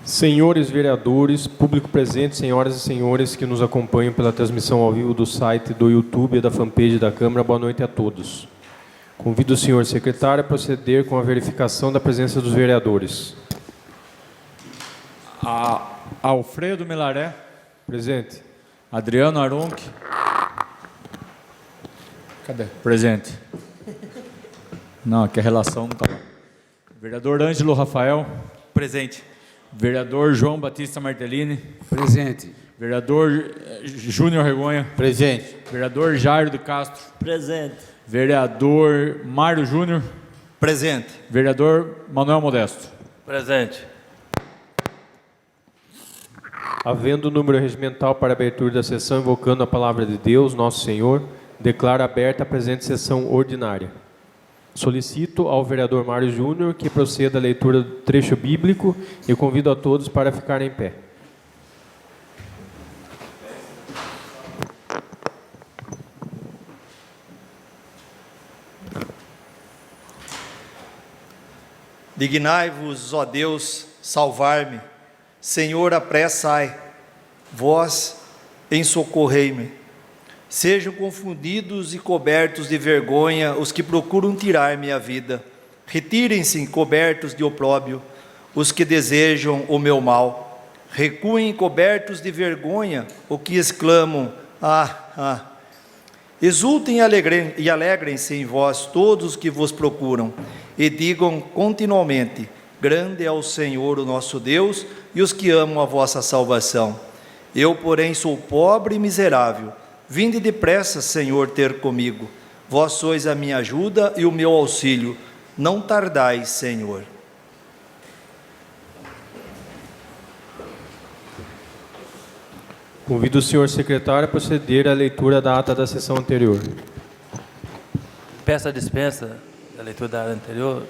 Senhores vereadores, público presente, senhoras e senhores que nos acompanham pela transmissão ao vivo do site, do YouTube e da fanpage da Câmara, boa noite a todos. Convido o senhor secretário a proceder com a verificação da presença dos vereadores. Alfredo Milaré. Presente. Adriano Arunc. Cadê? Presente. Não, aqui a relação não está lá. Vereador Ângelo Rafael. Presente. Vereador João Batista Martellini. Presente. Vereador Júnior Regonha. Presente. Vereador Jairo de Castro. Presente. Vereador Mário Júnior. Presente. Vereador Manuel Modesto. Presente. Havendo o número regimental para a abertura da sessão, invocando a palavra de Deus, nosso Senhor, declaro aberta a presente sessão ordinária. Solicito ao vereador Mário Júnior que proceda à leitura do trecho bíblico e convido a todos para ficarem em pé. Dignai-vos, ó Deus, salvar-me. Senhor, apressai, vós ensocorrei-me. Sejam confundidos e cobertos de vergonha os que procuram tirar minha vida. Retirem-se cobertos de opróbio os que desejam o meu mal. Recuem cobertos de vergonha os que exclamam, Exultem e alegrem-se em vós todos os que vos procuram, e digam continuamente, grande é o Senhor, o nosso Deus, e os que amam a vossa salvação. Eu, porém, sou pobre e miserável. Vinde depressa, Senhor, ter comigo. Vós sois a minha ajuda e o meu auxílio. Não tardais, Senhor. Convido o senhor secretário a proceder à leitura da ata da sessão anterior. Peço a dispensa da leitura da ata anterior.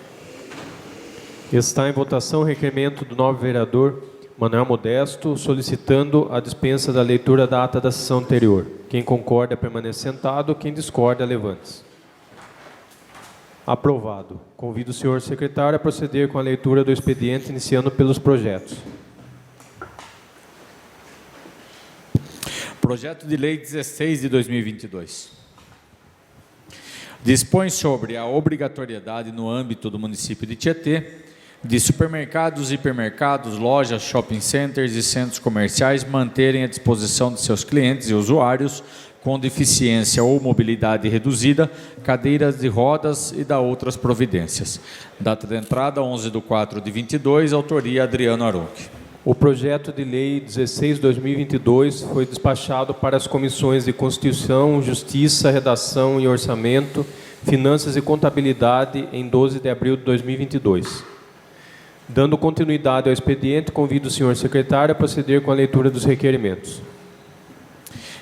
Está em votação o requerimento do novo vereador Manuel Modesto, solicitando a dispensa da leitura da ata da sessão anterior. Quem concorda, permanece sentado. Quem discorda, levante-se. Aprovado. Convido o senhor secretário a proceder com a leitura do expediente, iniciando pelos projetos. Projeto de Lei 16 de 2022. Dispõe sobre a obrigatoriedade no âmbito do município de Tietê de supermercados, hipermercados, lojas, shopping centers e centros comerciais manterem à disposição de seus clientes e usuários com deficiência ou mobilidade reduzida, cadeiras de rodas e da outras providências. Data de entrada 11/4/22, autoria Adriano Arunc. O projeto de lei 16/2022 foi despachado para as comissões de Constituição, Justiça, Redação e Orçamento, Finanças e Contabilidade em 12 de abril de 2022. Dando continuidade ao expediente, convido o senhor secretário a proceder com a leitura dos requerimentos.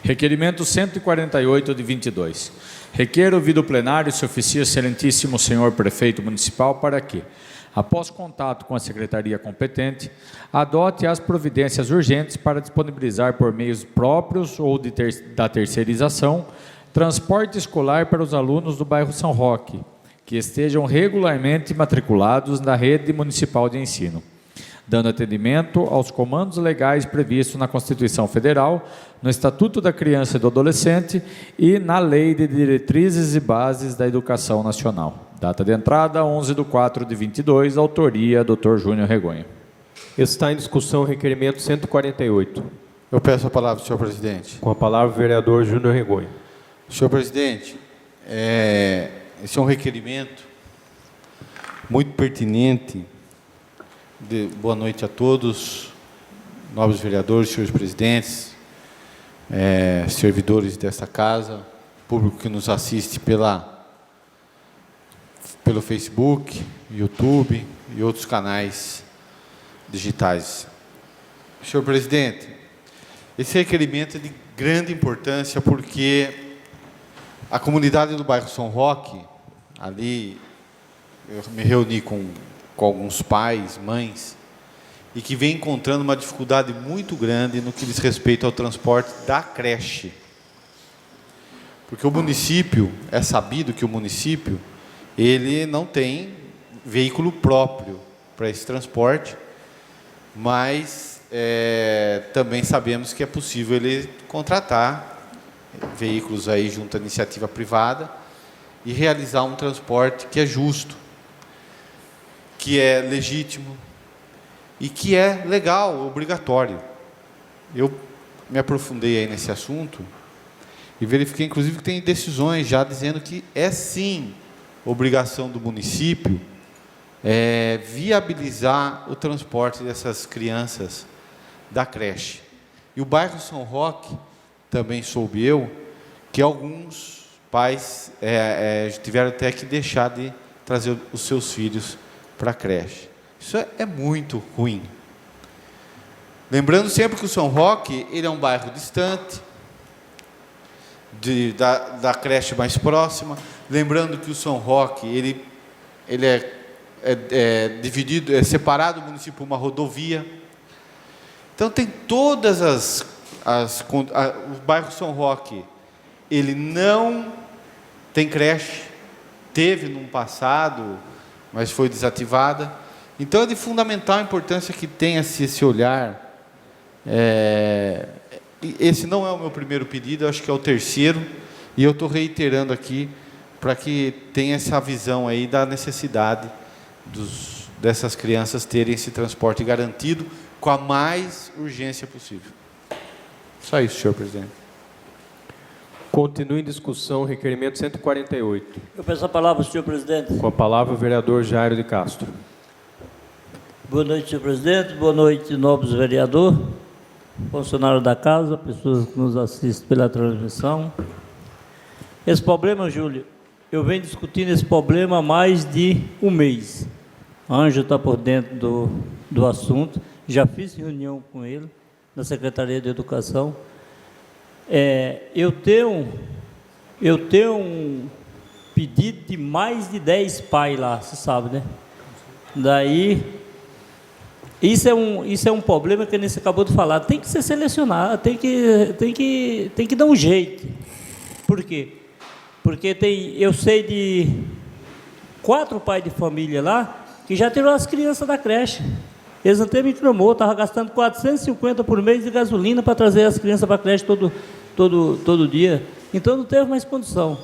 Requerimento 148 de 22. Requer ouvido plenário se oficia excelentíssimo senhor prefeito municipal para que, após contato com a secretaria competente, adote as providências urgentes para disponibilizar por meios próprios ou da terceirização transporte escolar para os alunos do bairro São Roque, que estejam regularmente matriculados na rede municipal de ensino, dando atendimento aos comandos legais previstos na Constituição Federal, no Estatuto da Criança e do Adolescente e na Lei de Diretrizes e Bases da Educação Nacional. Data de entrada 11/4/22, autoria Dr. Júnior Regonha. Está em discussão o requerimento 148. Eu peço a palavra, senhor presidente. Com a palavra o vereador Júnior Regonha. Senhor presidente, esse é um requerimento muito pertinente. Boa noite a todos, nobres vereadores, senhores presidentes, servidores desta casa, público que nos assiste pelo Facebook, YouTube e outros canais digitais. Senhor presidente, esse requerimento é de grande importância porque a comunidade do bairro São Roque, ali eu me reuni com alguns pais, mães, e que vem encontrando uma dificuldade muito grande no que diz respeito ao transporte da creche. Porque o município, é sabido que o município, ele não tem veículo próprio para esse transporte, mas também sabemos que é possível ele contratar veículos aí junto à iniciativa privada e realizar um transporte que é justo, que é legítimo e que é legal, obrigatório. Eu me aprofundei aí nesse assunto e verifiquei, inclusive, que tem decisões já dizendo que é sim obrigação do município viabilizar o transporte dessas crianças da creche. E o bairro São Roque, também soube eu, que alguns pais tiveram até que deixar de trazer os seus filhos para a creche. Isso é muito ruim. Lembrando sempre que o São Roque ele é um bairro distante, da creche mais próxima. Lembrando que o São Roque ele é dividido, é separado do município por uma rodovia. Então tem todas o bairro São Roque, ele não tem creche, teve no passado, mas foi desativada. Então é de fundamental importância que tenha-se esse olhar. Esse não é o meu primeiro pedido, eu acho que é o terceiro, e eu estou reiterando aqui para que tenha essa visão aí da necessidade dessas crianças terem esse transporte garantido com a mais urgência possível. Só isso, senhor presidente. Continua em discussão, requerimento 148. Eu peço a palavra, senhor presidente. Com a palavra, o vereador Jairo de Castro. Boa noite, senhor presidente. Boa noite, nobres vereador, funcionário da casa, pessoas que nos assistem pela transmissão. Esse problema, Júlio, eu venho discutindo esse problema há mais de um mês. A Ângela está por dentro do assunto, já fiz reunião com ele, na Secretaria de Educação. Eu tenho um pedido de mais de 10 pais lá, você sabe, né? Daí, isso é um problema que a Anice acabou de falar, tem que ser selecionado, tem que dar um jeito. Por quê? Porque eu sei de 4 pais de família lá que já tirou as crianças da creche. Eles até me reclamou, estava gastando 450 por mês de gasolina para trazer as crianças para a creche todo dia. Então não teve mais condição.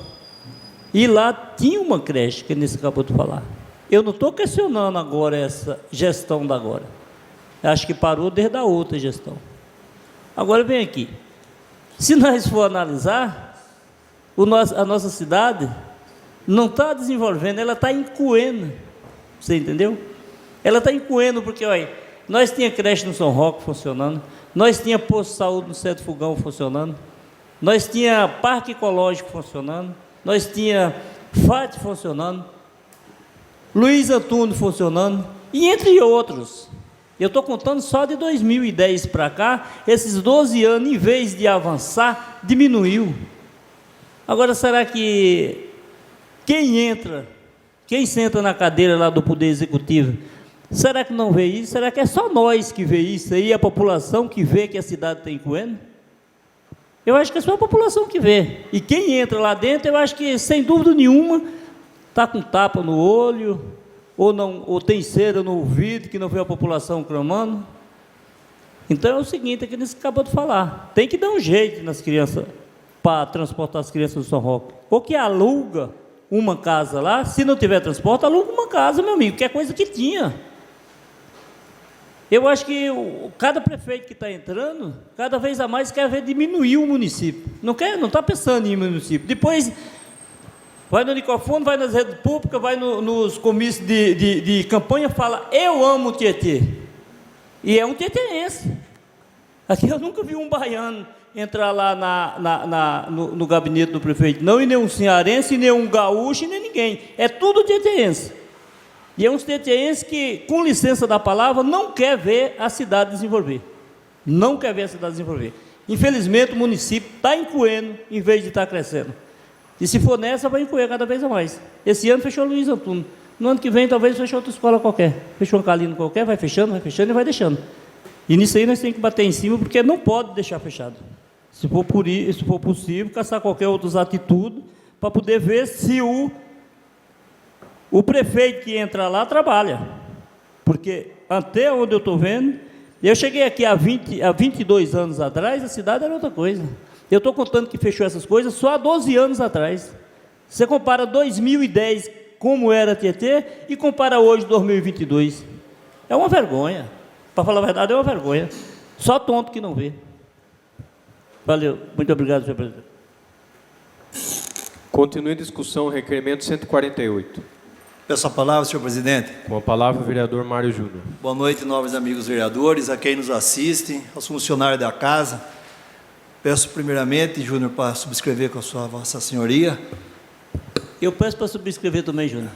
E lá tinha uma creche, que a Anice acabou de falar. Eu não estou questionando agora essa gestão da agora. Acho que parou desde a outra gestão. Agora vem aqui. Se nós for analisar, a nossa cidade não está desenvolvendo, ela está encoendo. Você entendeu? Ela está encoendo porque, olha, nós tínhamos creche no São Roque funcionando, nós tínhamos posto de saúde no Centro Fogão funcionando, nós tínhamos parque ecológico funcionando, nós tínhamos FAT funcionando, Luiz Antônio funcionando, e entre outros. Eu estou contando só de 2010 para cá, esses 12 anos, em vez de avançar, diminuiu. Agora, será que quem senta na cadeira lá do Poder Executivo, será que não vê isso? Será que é só nós que vê isso aí, a população que vê que a cidade está encoendo? Eu acho que é só a população que vê. E quem entra lá dentro, eu acho que, sem dúvida nenhuma, está com tapa no olho, ou tem cera no ouvido, que não vê a população clamando. Então é o seguinte, é que eles acabou de falar, tem que dar um jeito nas crianças, para transportar as crianças do São Roque. Ou que aluga uma casa lá, se não tiver transporte, aluga uma casa, meu amigo, que é coisa que tinha. Eu acho que cada prefeito que está entrando, cada vez a mais quer ver diminuir o município. Não está pensando em município. Depois vai no microfone, vai nas redes públicas, vai nos comícios de campanha, fala, eu amo o Tietê. E é um tietêense. Aqui eu nunca vi um baiano entrar lá no gabinete do prefeito, não, e nem um cearense, nem um gaúcho, nem ninguém. É tudo tietêense. E é um tietêense que, com licença da palavra, não quer ver a cidade desenvolver. Não quer ver a cidade desenvolver. Infelizmente, o município está encoendo, em vez de estar crescendo. E se for nessa, vai encoer cada vez a mais. Esse ano fechou o Luiz Antônio. No ano que vem, talvez feche outra escola qualquer. Fechou um Calino qualquer, vai fechando e vai deixando. E nisso aí nós temos que bater em cima, porque não pode deixar fechado. Se for possível, caçar qualquer outra atitude, para poder ver se o prefeito que entra lá trabalha. Porque até onde eu estou vendo, Eu cheguei aqui há 22 anos atrás, a cidade era outra coisa. Eu estou contando que fechou essas coisas só há 12 anos atrás. Você compara 2010, como era Tietê, e compara hoje, 2022. É uma vergonha. Para falar a verdade, é uma vergonha. Só tonto que não vê. Valeu. Muito obrigado, senhor presidente. Continue em discussão o requerimento 148. Peço a palavra, senhor presidente. Com a palavra, o vereador Mário Júnior. Boa noite, nobres amigos vereadores, a quem nos assistem, aos funcionários da casa. Peço primeiramente, Júnior, para subscrever com a sua vossa senhoria. Eu peço para subscrever também, Júnior.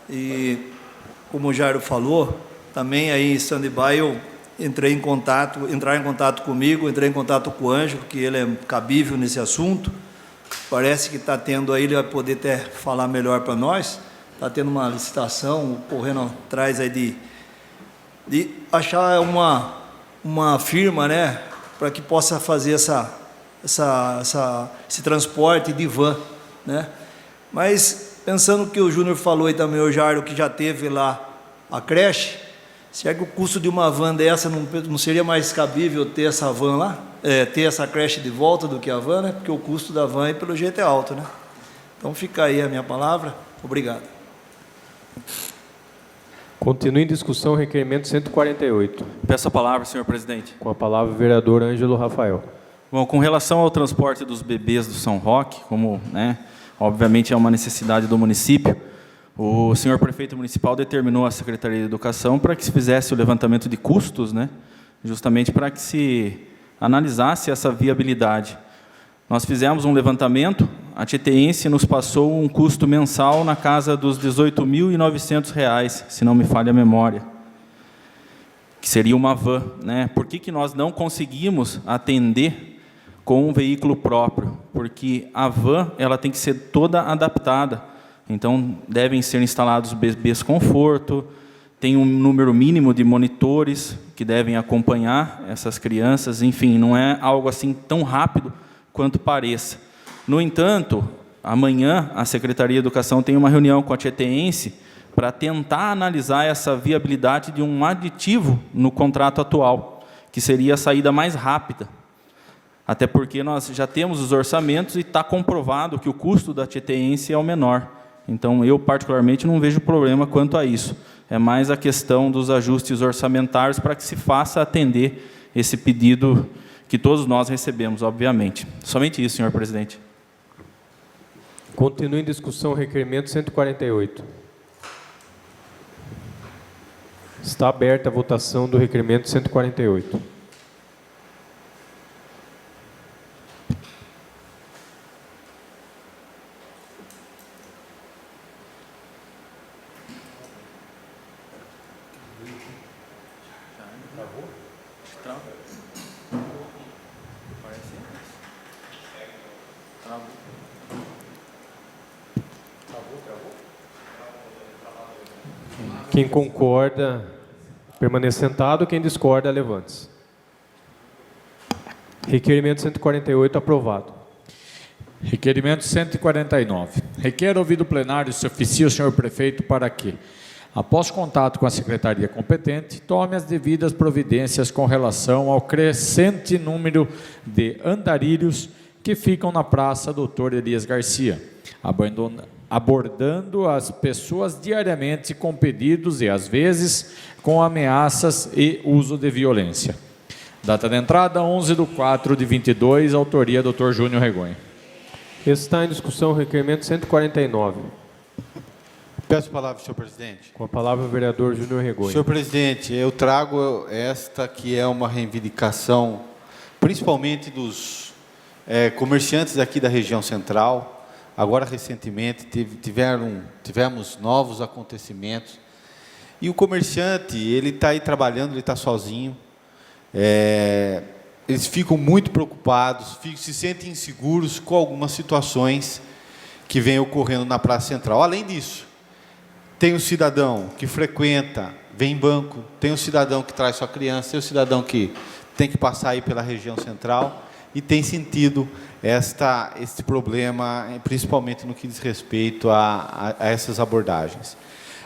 E, como o Jairo falou, também aí em stand-by eu entrei em contato comigo, entrei em contato com o Ângelo, que ele é cabível nesse assunto. Parece que está tendo aí, ele vai poder até falar melhor para nós. Está tendo uma licitação, correndo atrás aí de achar uma firma, né, para que possa fazer esse transporte de van, né? Mas, pensando que o Júnior falou e também o Jairo, que já teve lá a creche, será que o custo de uma van dessa não seria mais cabível ter essa van lá? Ter essa creche de volta do que a van, né? Porque o custo da van, pelo jeito, é alto, né? Então, fica aí a minha palavra. Obrigado. Continue em discussão o requerimento 148. Peço a palavra, senhor presidente. Com a palavra, o vereador Ângelo Rafael. Bom, com relação ao transporte dos bebês do São Roque, como, né, obviamente é uma necessidade do município, o senhor prefeito municipal determinou à Secretaria de Educação para que se fizesse o levantamento de custos, né, justamente para que se analisasse essa viabilidade. Nós fizemos um levantamento, a Tieteense nos passou um custo mensal na casa dos R$ 18.900, se não me falha a memória, que seria uma van, né? Por que nós não conseguimos atender com um veículo próprio? Porque a van ela tem que ser toda adaptada, então devem ser instalados bebês conforto, tem um número mínimo de monitores que devem acompanhar essas crianças, enfim, não é algo assim tão rápido quanto pareça. No entanto, amanhã a Secretaria de Educação tem uma reunião com a Tieteense para tentar analisar essa viabilidade de um aditivo no contrato atual, que seria a saída mais rápida. Até porque nós já temos os orçamentos e está comprovado que o custo da Tieteense é o menor. Então, eu particularmente não vejo problema quanto a isso. É mais a questão dos ajustes orçamentários para que se faça atender esse pedido que todos nós recebemos, obviamente. Somente isso, senhor presidente. Continue em discussão o requerimento 148. Está aberta a votação do requerimento 148. Quem concorda, permaneça sentado. Quem discorda, levante-se. Requerimento 148 aprovado. Requerimento 149. Requer ouvido plenário se oficia o senhor prefeito para que, após contato com a secretaria competente, tome as devidas providências com relação ao crescente número de andarilhos que ficam na Praça Doutor Elias Garcia, abordando as pessoas diariamente com pedidos e, às vezes, com ameaças e uso de violência. Data de entrada, 11/4/22, autoria Dr. Júnior Regonha. Está em discussão o requerimento 149. Peço a palavra, senhor presidente. Com a palavra, o vereador Júnior Regonha. Senhor presidente, eu trago esta que é uma reivindicação, principalmente dos comerciantes aqui da região central. Agora, recentemente, tivemos novos acontecimentos. E o comerciante, ele está aí trabalhando, ele está sozinho. Eles ficam muito preocupados, se sentem inseguros com algumas situações que vêm ocorrendo na Praça Central. Além disso, tem o cidadão que frequenta, vem em banco, tem o cidadão que traz sua criança, tem o cidadão que tem que passar aí pela região central e tem sentido este problema, principalmente no que diz respeito a essas abordagens.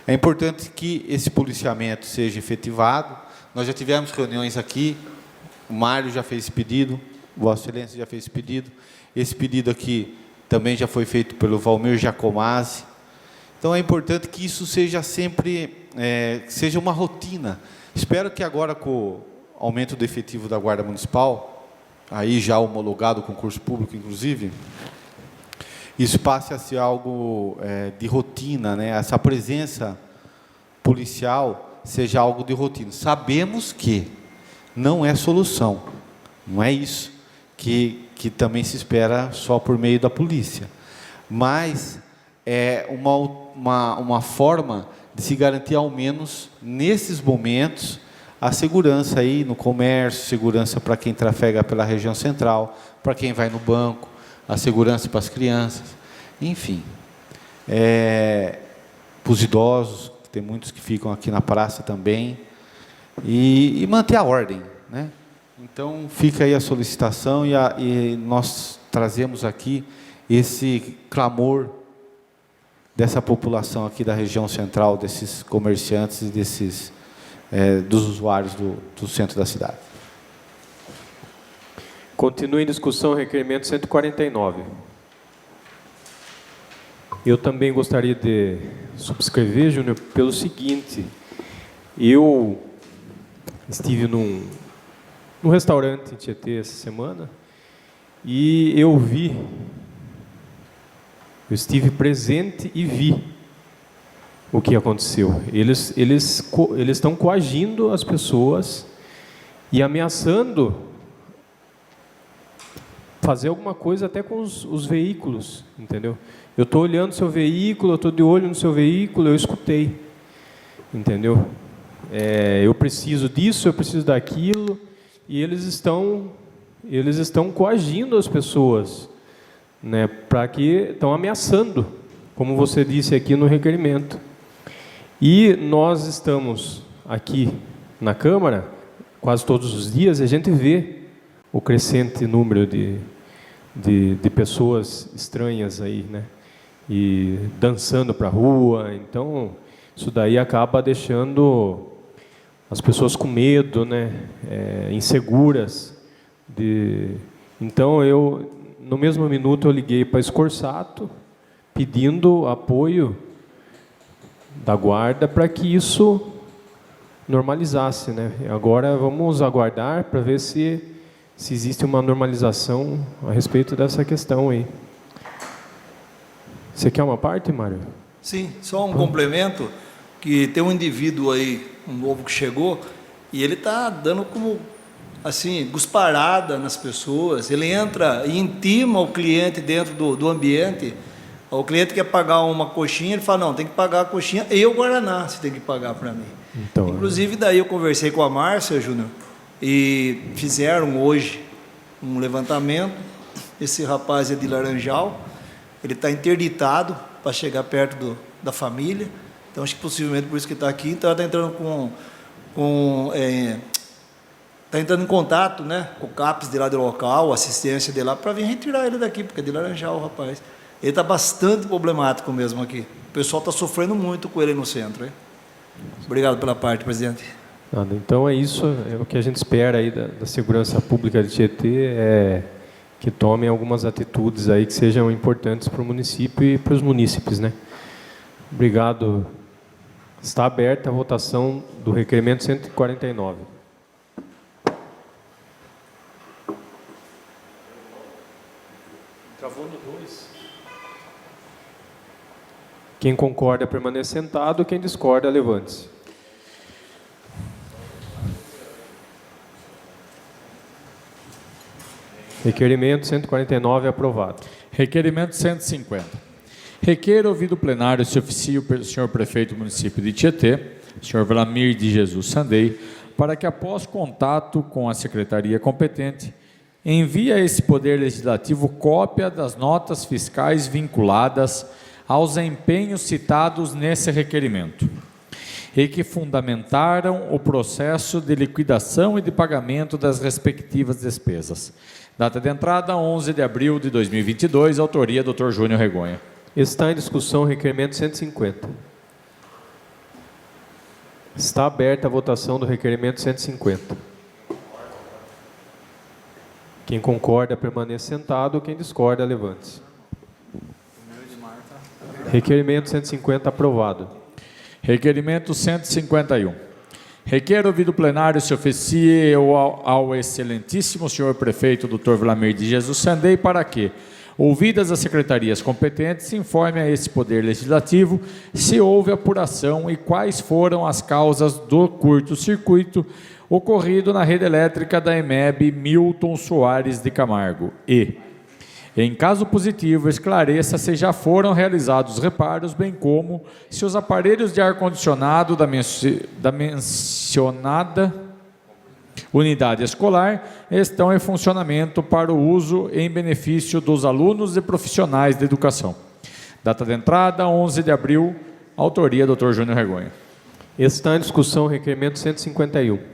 É importante que esse policiamento seja efetivado, Nós já tivemos reuniões aqui, o Mário já fez esse pedido, Vossa Excelência já fez esse pedido. Esse pedido aqui também já foi feito pelo Valmir Giacomazzi. Então é importante que isso seja sempre, seja uma rotina. Espero que agora, com o aumento do efetivo da Guarda Municipal, aí já homologado o concurso público, inclusive, isso passe a ser algo de rotina, né? Essa presença policial seja algo de rotina. Sabemos que não é solução, não é isso que também se espera só por meio da polícia, mas é uma forma de se garantir, ao menos nesses momentos, a segurança aí no comércio, segurança para quem trafega pela região central, para quem vai no banco, a segurança para as crianças, enfim, para os idosos, tem muitos que ficam aqui na praça também, e manter a ordem, né? Então, fica aí a solicitação e nós trazemos aqui esse clamor dessa população aqui da região central, desses comerciantes e dos usuários do centro da cidade. Continua em discussão o requerimento 149. Eu também gostaria de subscrever, Júnior, pelo seguinte: eu estive num restaurante em Tietê essa semana e eu estive presente e vi o que aconteceu. Eles estão coagindo as pessoas e ameaçando fazer alguma coisa até com os veículos, entendeu? Eu estou olhando seu veículo, eu estou de olho no seu veículo, eu escutei, entendeu? Eu preciso disso, eu preciso daquilo, e eles estão coagindo as pessoas, né, para que estão ameaçando, como você disse aqui no requerimento. E nós estamos aqui na Câmara quase todos os dias e a gente vê o crescente número de pessoas estranhas aí, né, e dançando para a rua. Então, isso daí acaba deixando as pessoas com medo, né, inseguras. Então, no mesmo minuto, eu liguei para a Scorsato, pedindo apoio da Guarda para que isso normalizasse, né? Agora, vamos aguardar para ver se existe uma normalização a respeito dessa questão aí. Você quer uma parte, Mário? Sim, só um complemento, que tem um indivíduo aí, um novo que chegou, e ele está dando como, assim, gusparada nas pessoas. Ele entra e intima o cliente dentro do ambiente. O cliente quer pagar uma coxinha, ele fala: não, tem que pagar a coxinha e o guaraná, você tem que pagar para mim. Então, inclusive, daí eu conversei com a Márcia, Júnior, e fizeram hoje um levantamento. Esse rapaz é de Laranjal, ele está interditado para chegar perto da família. Então, acho que possivelmente por isso que está aqui. Então, ela está entrando está entrando em contato, né, com o CAPS de lá do local, assistência de lá, para vir retirar ele daqui, porque é de Laranjal, o rapaz. Ele está bastante problemático mesmo aqui. O pessoal está sofrendo muito com ele no centro, hein? Obrigado pela parte, presidente. Então é isso, é o que a gente espera aí da segurança pública de Tietê, que tomem algumas atitudes aí que sejam importantes para o município e para os munícipes, né? Obrigado. Está aberta a votação do requerimento 149. Travou no 2. Quem concorda permanece sentado, quem discorda levante-se. Requerimento 149 aprovado. Requerimento 150. Requer ouvido plenário se oficie o senhor prefeito do município de Tietê, senhor Vlamir de Jesus Sandei, para que, após contato com a secretaria competente, envie a esse Poder Legislativo cópia das notas fiscais vinculadas aos empenhos citados nesse requerimento e que fundamentaram o processo de liquidação e de pagamento das respectivas despesas. Data de entrada, 11 de abril de 2022, autoria Dr. Júnior Regonha. Está em discussão o requerimento 150. Está aberta a votação do requerimento 150. Quem concorda, permaneça sentado. Quem discorda, levante-se. Requerimento 150 aprovado. Requerimento 151. Requer ouvido plenário se oficie ao excelentíssimo senhor prefeito Dr. Vlamir de Jesus Sandei para que, ouvidas as secretarias competentes, informe a esse Poder Legislativo se houve apuração e quais foram as causas do curto-circuito ocorrido na rede elétrica da EMEB Milton Soares de Camargo e, em caso positivo, esclareça se já foram realizados reparos, bem como se os aparelhos de ar-condicionado da mencionada unidade escolar estão em funcionamento para o uso em benefício dos alunos e profissionais de educação. Data de entrada, 11 de abril, autoria Dr. Júnior Regonha. Está em discussão o requerimento 151.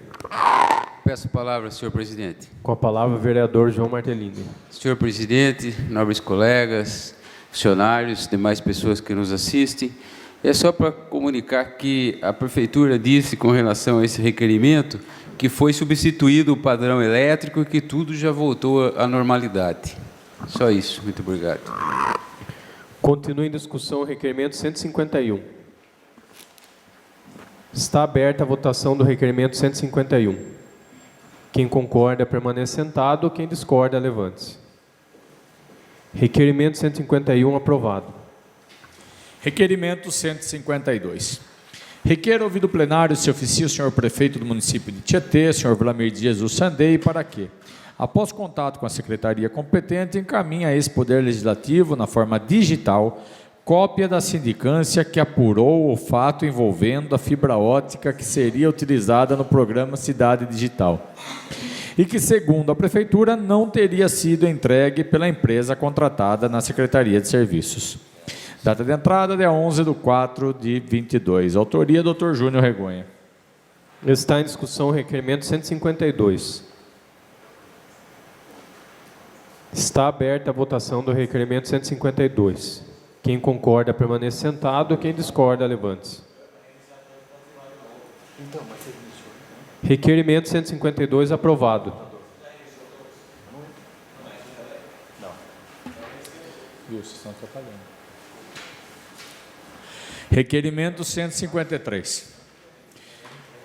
Peço a palavra, senhor presidente. Com a palavra, o vereador João Martellini. Senhor presidente, nobres colegas, funcionários, demais pessoas que nos assistem, é só para comunicar que a prefeitura disse com relação a esse requerimento que foi substituído o padrão elétrico e que tudo já voltou à normalidade. Só isso. Muito obrigado. Continua em discussão o requerimento 151. Está aberta a votação do requerimento 151. Quem concorda, permaneça sentado. Quem discorda, levante-se. Requerimento 151 aprovado. Requerimento 152. Requer ouvido plenário se oficie o senhor prefeito do município de Tietê, senhor Vlamir de Jesus Sandei, para que, após contato com a secretaria competente, encaminhe a esse Poder Legislativo, na forma digital, cópia da sindicância que apurou o fato envolvendo a fibra ótica que seria utilizada no programa Cidade Digital e que, segundo a Prefeitura, não teria sido entregue pela empresa contratada na Secretaria de Serviços. Data de entrada, dia 11/4/22. Autoria, Dr. Júnior Regonha. Está em discussão o requerimento 152. Está aberta a votação do requerimento 152. Quem concorda, permaneça sentado. Quem discorda, levante-se. Requerimento 152 aprovado. Requerimento 153.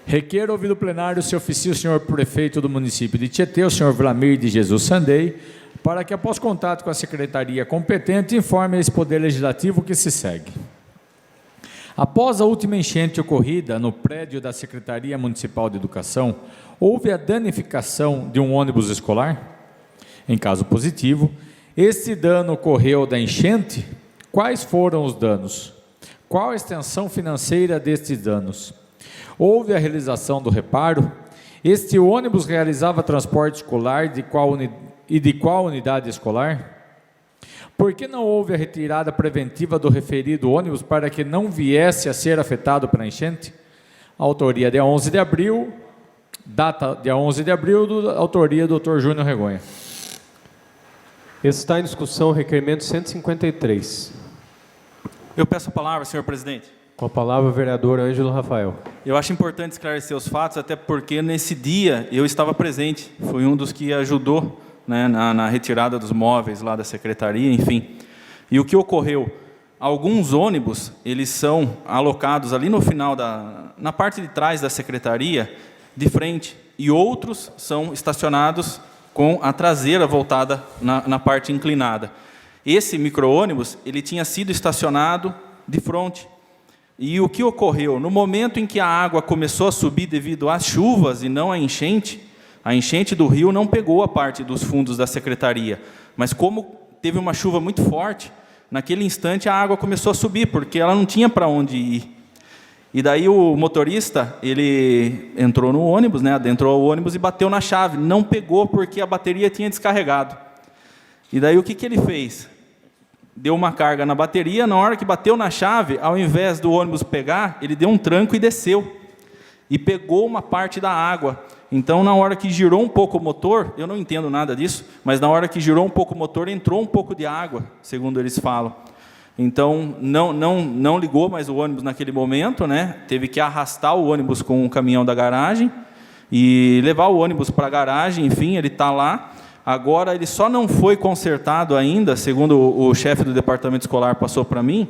Requer ouvido plenário se oficie o senhor prefeito do município de Tietê, o senhor Vlamir de Jesus Sandei, para que, após contato com a secretaria competente, informe a esse Poder Legislativo que se segue. Após a última enchente ocorrida no prédio da Secretaria Municipal de Educação, houve a danificação de um ônibus escolar? Em caso positivo, esse dano ocorreu da enchente? Quais foram os danos? Qual a extensão financeira destes danos? Houve a realização do reparo? Este ônibus realizava transporte escolar de qual unidade escolar? Por que não houve a retirada preventiva do referido ônibus para que não viesse a ser afetado pela enchente? Autoria dia 11 de abril, data dia 11 de abril, autoria do Dr. Júnior Regonha. Está em discussão o requerimento 153. Eu peço a palavra, senhor presidente. Com a palavra, o vereador Ângelo Rafael. Eu acho importante esclarecer os fatos, até porque nesse dia eu estava presente, fui um dos que ajudou, né, na retirada dos móveis lá da secretaria, enfim. E o que ocorreu? Alguns ônibus, eles são alocados ali no final, na parte de trás da secretaria, de frente, e outros são estacionados com a traseira voltada na parte inclinada. Esse micro-ônibus, ele tinha sido estacionado de frente. E o que ocorreu? No momento em que a água começou a subir devido às chuvas e não à enchente, a enchente do rio não pegou a parte dos fundos da secretaria, mas como teve uma chuva muito forte, naquele instante a água começou a subir, porque ela não tinha para onde ir. E daí o motorista, ele entrou no ônibus, né, adentrou o ônibus e bateu na chave, não pegou porque a bateria tinha descarregado. E daí o que ele fez? Deu uma carga na bateria, na hora que bateu na chave, ao invés do ônibus pegar, ele deu um tranco e desceu. E pegou uma parte da água. Então, na hora que girou um pouco o motor, eu não entendo nada disso, mas na hora que girou um pouco o motor, entrou um pouco de água, segundo eles falam. Então, não ligou mais o ônibus naquele momento, né? Teve que arrastar o ônibus com um caminhão da garagem e levar o ônibus para a garagem, enfim, ele está lá. Agora, ele só não foi consertado ainda, segundo o chefe do departamento escolar passou para mim,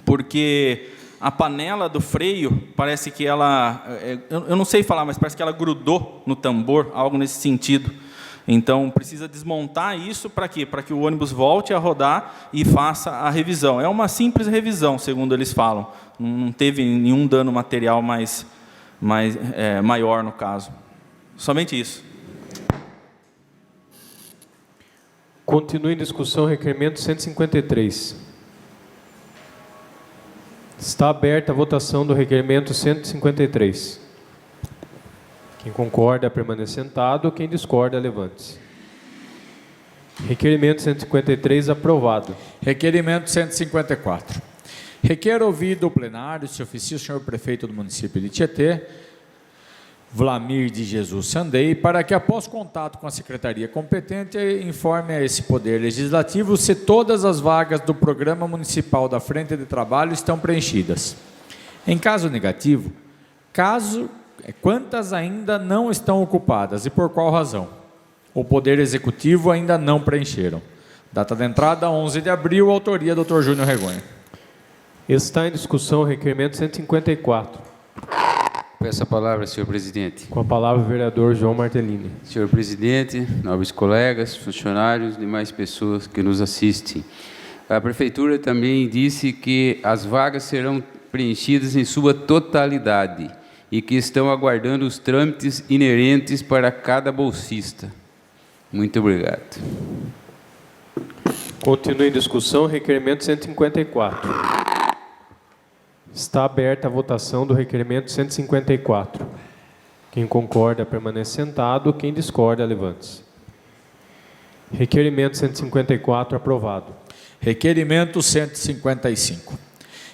porque a panela do freio, parece que ela, eu não sei falar, mas parece que ela grudou no tambor, algo nesse sentido. Então, precisa desmontar isso para quê? Para que o ônibus volte a rodar e faça a revisão. É uma simples revisão, segundo eles falam. Não teve nenhum dano material maior no caso. Somente isso. Continua em discussão o requerimento 153. Está aberta a votação do requerimento 153. Quem concorda, permaneça sentado. Quem discorda, levante-se. Requerimento 153 aprovado. Requerimento 154. Requer ouvido o plenário, se oficia o senhor prefeito do município de Tietê, Vlamir de Jesus Sandei, para que, após contato com a secretaria competente, informe a esse Poder Legislativo se todas as vagas do Programa Municipal da Frente de Trabalho estão preenchidas. Em caso negativo, quantas ainda não estão ocupadas e por qual razão? O Poder Executivo ainda não preencheram. Data de entrada, 11 de abril, autoria Dr. Júnior Regonha. Está em discussão o requerimento 154. Peço a palavra, senhor presidente. Com a palavra o vereador João Martellini. Senhor presidente, nobres colegas, funcionários e demais pessoas que nos assistem. A prefeitura também disse que as vagas serão preenchidas em sua totalidade e que estão aguardando os trâmites inerentes para cada bolsista. Muito obrigado. Continua em discussão o requerimento 154. Está aberta a votação do requerimento 154. Quem concorda, permanece sentado. Quem discorda, levante-se. Requerimento 154 aprovado. Requerimento 155.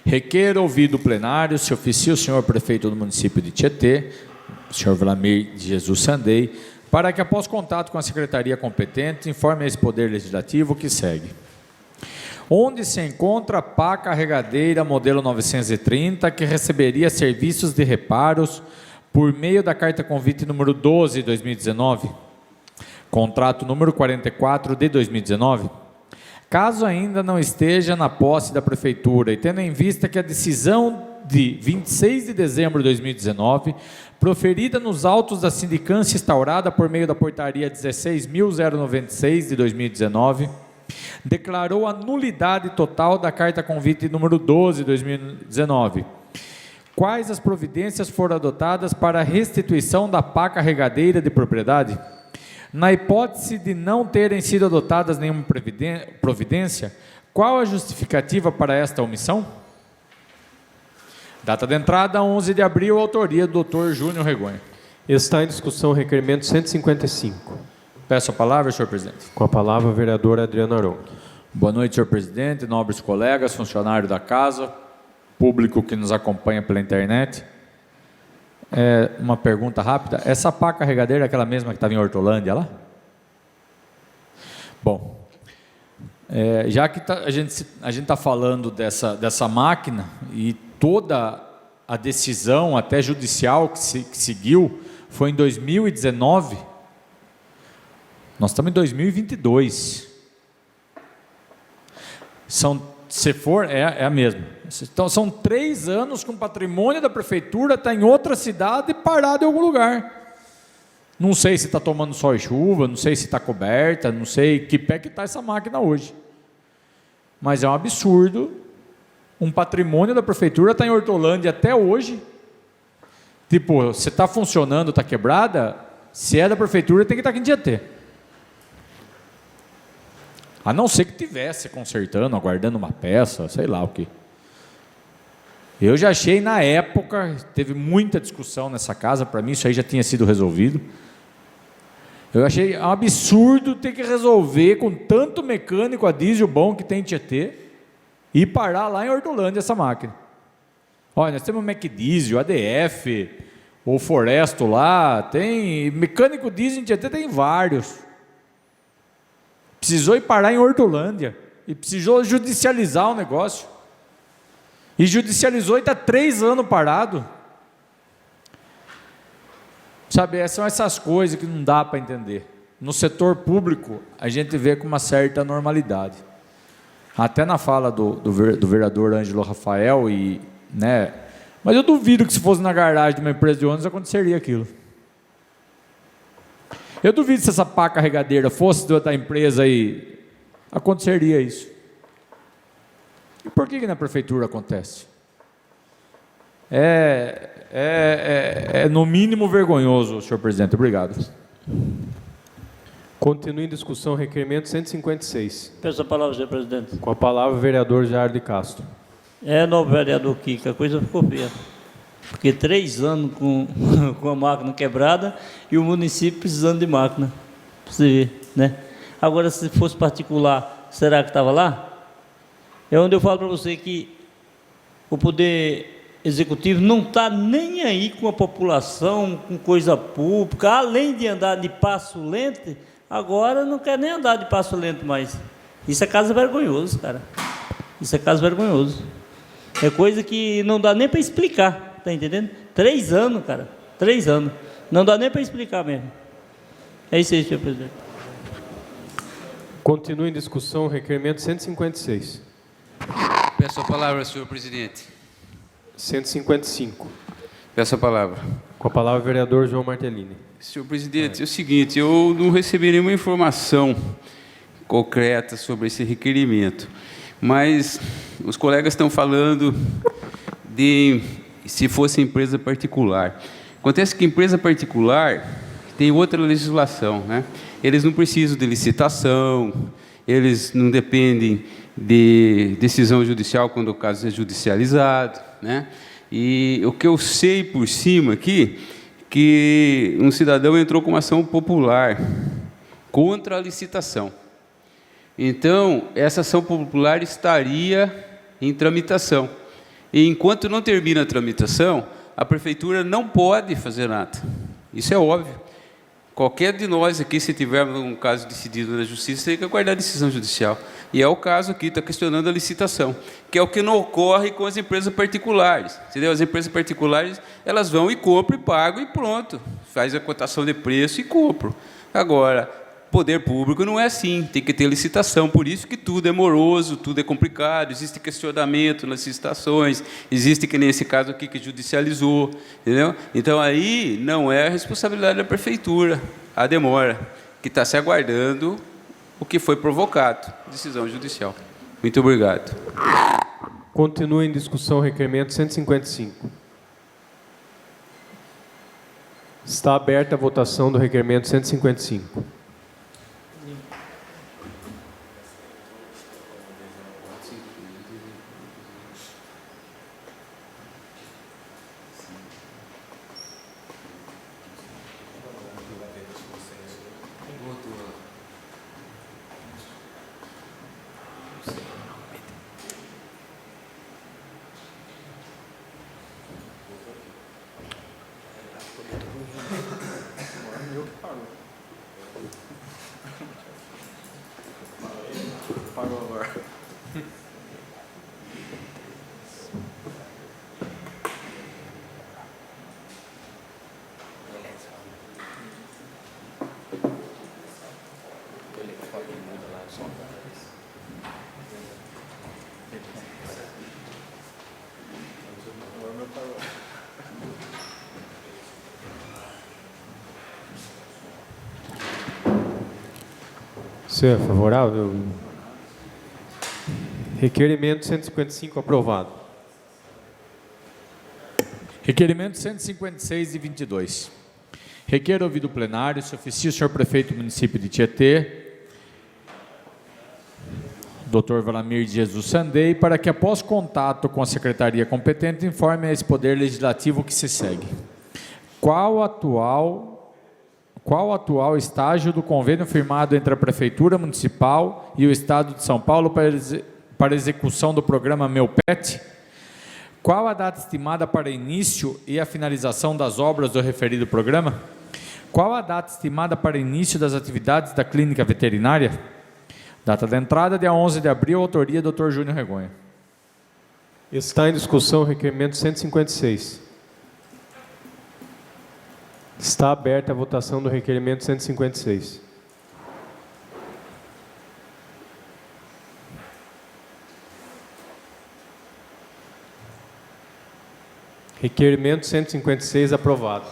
Requer ouvido o plenário, se oficia o senhor prefeito do município de Tietê, o senhor Vlamir de Jesus Sandei, para que, após contato com a secretaria competente, informe a esse Poder Legislativo que segue. Onde se encontra a pá carregadeira modelo 930, que receberia serviços de reparos por meio da carta convite número 12 de 2019, contrato número 44 de 2019? Caso ainda não esteja na posse da Prefeitura e tendo em vista que a decisão de 26 de dezembro de 2019, proferida nos autos da sindicância instaurada por meio da portaria 16.096 de 2019, declarou a nulidade total da carta convite número 12 de 2019. Quais as providências foram adotadas para a restituição da pá carregadeira de propriedade? Na hipótese de não terem sido adotadas nenhuma providência, qual a justificativa para esta omissão? Data de entrada, 11 de abril, autoria do Dr. Júnior Regonha. Está em discussão o requerimento 155. Peço a palavra, senhor presidente. Com a palavra, o vereador Adriano Aron. Boa noite, senhor presidente, nobres colegas, funcionários da casa, público que nos acompanha pela internet. Uma pergunta rápida. Essa pá carregadeira é aquela mesma que estava em Hortolândia lá? Bom, já que a gente está falando dessa máquina e toda a decisão, até judicial, que seguiu, foi em 2019, nós estamos em 2022. Se for, é a mesma. Então, são 3 anos que o patrimônio da prefeitura está em outra cidade e parado em algum lugar. Não sei se está tomando sol e chuva, não sei se está coberta, não sei que pé que está essa máquina hoje. Mas é um absurdo. Um patrimônio da prefeitura está em Hortolândia até hoje. Tipo, se está funcionando, está quebrada, se é da prefeitura, tem que estar aqui em Tietê. A não ser que estivesse consertando, aguardando uma peça, sei lá o que. Eu já achei na época, teve muita discussão nessa casa, para mim isso aí já tinha sido resolvido. Eu achei um absurdo ter que resolver com tanto mecânico a diesel bom que tem em Tietê e parar lá em Hortolândia essa máquina. Olha, nós temos o McDiesel, ADF, o Foresto lá, tem mecânico diesel em Tietê, tem vários. Precisou ir parar em Hortolândia. e precisou judicializar o negócio. E judicializou e está 3 anos parado. Sabe, são essas coisas que não dá para entender. No setor público, a gente vê com uma certa normalidade. Até na fala do vereador Ângelo Rafael, né? Mas eu duvido que se fosse na garagem de uma empresa de ônibus aconteceria aquilo. Eu duvido se essa pá carregadeira fosse da empresa aí, aconteceria isso. E por que na prefeitura acontece? É no mínimo vergonhoso, senhor presidente. Obrigado. Continua em discussão requerimento 156. Peço a palavra, senhor presidente. Com a palavra o vereador Jair de Castro. Novo vereador Kika, a coisa ficou feia. Porque 3 anos com a máquina quebrada e o município precisando de máquina. Para você ver, né? Agora, se fosse particular, será que estava lá? É onde eu falo para você que o poder executivo não está nem aí com a população, com coisa pública, além de andar de passo lento, agora não quer nem andar de passo lento mais. Isso é caso vergonhoso, cara. Isso é caso vergonhoso. É coisa que não dá nem para explicar, tá entendendo? 3 anos, cara. 3 anos. Não dá nem para explicar mesmo. É isso aí, senhor presidente. Continua em discussão requerimento 156. Peço a palavra, senhor presidente. 155. Peço a palavra. Com a palavra o vereador João Martellini. Senhor presidente, é o seguinte, eu não recebi nenhuma informação concreta sobre esse requerimento, mas os colegas estão falando de se fosse empresa particular. Acontece que empresa particular tem outra legislação, né? Eles não precisam de licitação, eles não dependem de decisão judicial quando o caso é judicializado, né? E o que eu sei por cima aqui, que um cidadão entrou com uma ação popular contra a licitação. Então, essa ação popular estaria em tramitação. E enquanto não termina a tramitação, a prefeitura não pode fazer nada. Isso é óbvio. Qualquer de nós aqui, se tivermos um caso decidido na justiça, tem que aguardar a decisão judicial. E é o caso aqui, está questionando a licitação, que é o que não ocorre com as empresas particulares. Entendeu? As empresas particulares, elas vão e compram e pagam e pronto. Faz a cotação de preço e compram. Agora, poder público não é assim, tem que ter licitação, por isso que tudo é moroso, tudo é complicado, existe questionamento nas licitações, existe que nesse caso aqui que judicializou, entendeu? Então aí não é a responsabilidade da prefeitura, a demora, que está se aguardando o que foi provocado, decisão judicial. Muito obrigado. Continua em discussão o requerimento 155. Está aberta a votação do requerimento 155. Você é favorável? Requerimento 155 aprovado. Requerimento 156 e 22. Requer ouvido plenário, se oficia o senhor prefeito do município de Tietê, Dr. Valamir de Jesus Sandei, para que após contato com a secretaria competente, informe a esse poder legislativo que se segue. Qual o atual estágio do convênio firmado entre a Prefeitura Municipal e o Estado de São Paulo para execução do programa Meu Pet? Qual a data estimada para início e a finalização das obras do referido programa? Qual a data estimada para início das atividades da clínica veterinária? Data da entrada, dia 11 de abril, autoria Dr. Júnior Regonha. Está em discussão o requerimento 156. Está aberta a votação do requerimento 156. Requerimento 156 aprovado.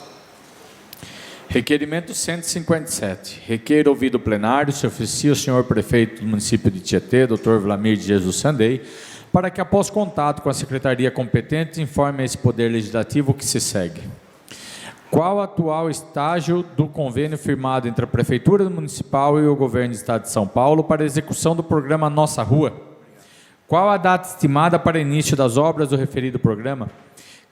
Requerimento 157. Requer ouvido plenário, se oficia o senhor prefeito do município de Tietê, Dr. Vlamir de Jesus Sandei, para que, após contato com a secretaria competente, informe a esse Poder Legislativo o que se segue. Qual o atual estágio do convênio firmado entre a Prefeitura Municipal e o Governo do Estado de São Paulo para a execução do programa Nossa Rua? Qual a data estimada para início das obras do referido programa?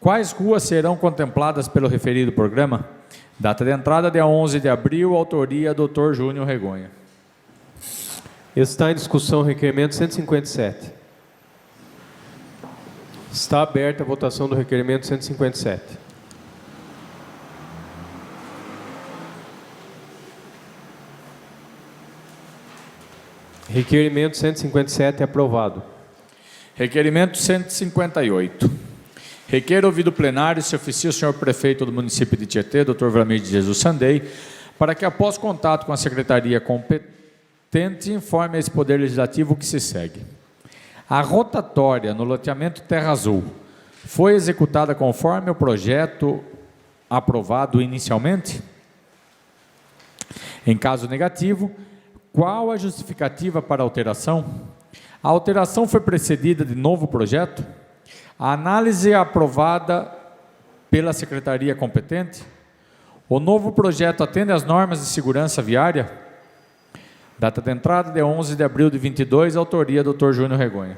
Quais ruas serão contempladas pelo referido programa? Data de entrada, dia 11 de abril, autoria Dr. Júnior Regonha. Está em discussão o requerimento 157. Está aberta a votação do requerimento 157. Requerimento 157 é aprovado. Requerimento 158. Requer ouvido plenário, se oficia o senhor prefeito do município de Tietê, Dr. Vlamir de Jesus Sandei, para que, após contato com a secretaria competente, informe a esse Poder Legislativo o que se segue. A rotatória no loteamento Terra Azul foi executada conforme o projeto aprovado inicialmente? Em caso negativo, qual a justificativa para a alteração? A alteração foi precedida de novo projeto? A análise aprovada pela secretaria competente? O novo projeto atende às normas de segurança viária? Data de entrada, dia 11 de abril de 22, autoria Dr. Júnior Regonha.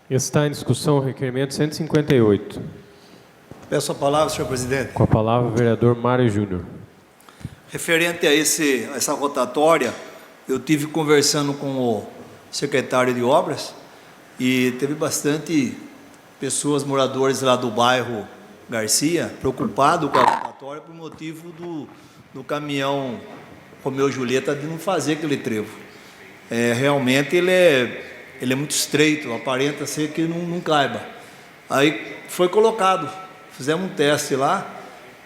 Está em discussão o requerimento 158. Peço a palavra, senhor presidente. Com a palavra o vereador Mário Júnior. Referente a essa rotatória, eu tive conversando com o secretário de obras e teve bastante pessoas, moradores lá do bairro Garcia, preocupados com a rotatória por motivo do caminhão Romeu e Julieta de não fazer aquele trevo. Realmente ele é muito estreito, aparenta ser que não caiba. Aí foi colocado, fizemos um teste lá,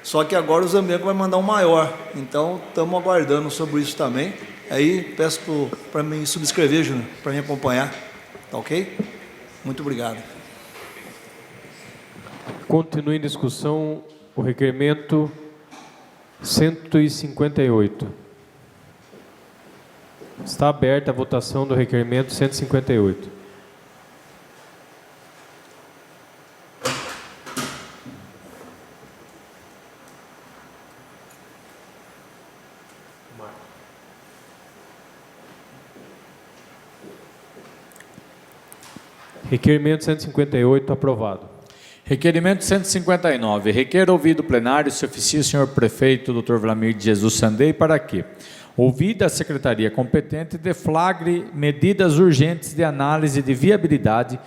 só que agora o Zambianco vai mandar um maior, então estamos aguardando sobre isso também. Aí peço para mim subscrever, Júnior, para me acompanhar, tá ok? Muito obrigado. Continua em discussão o requerimento 158. Está aberta a votação do requerimento 158. Requerimento 158 aprovado. Requerimento 159. Requer ouvido plenário, se oficia o senhor prefeito, Dr. Vlamir de Jesus Sandei, para que, ouvida a secretaria competente, deflagre medidas urgentes de análise de viabilidade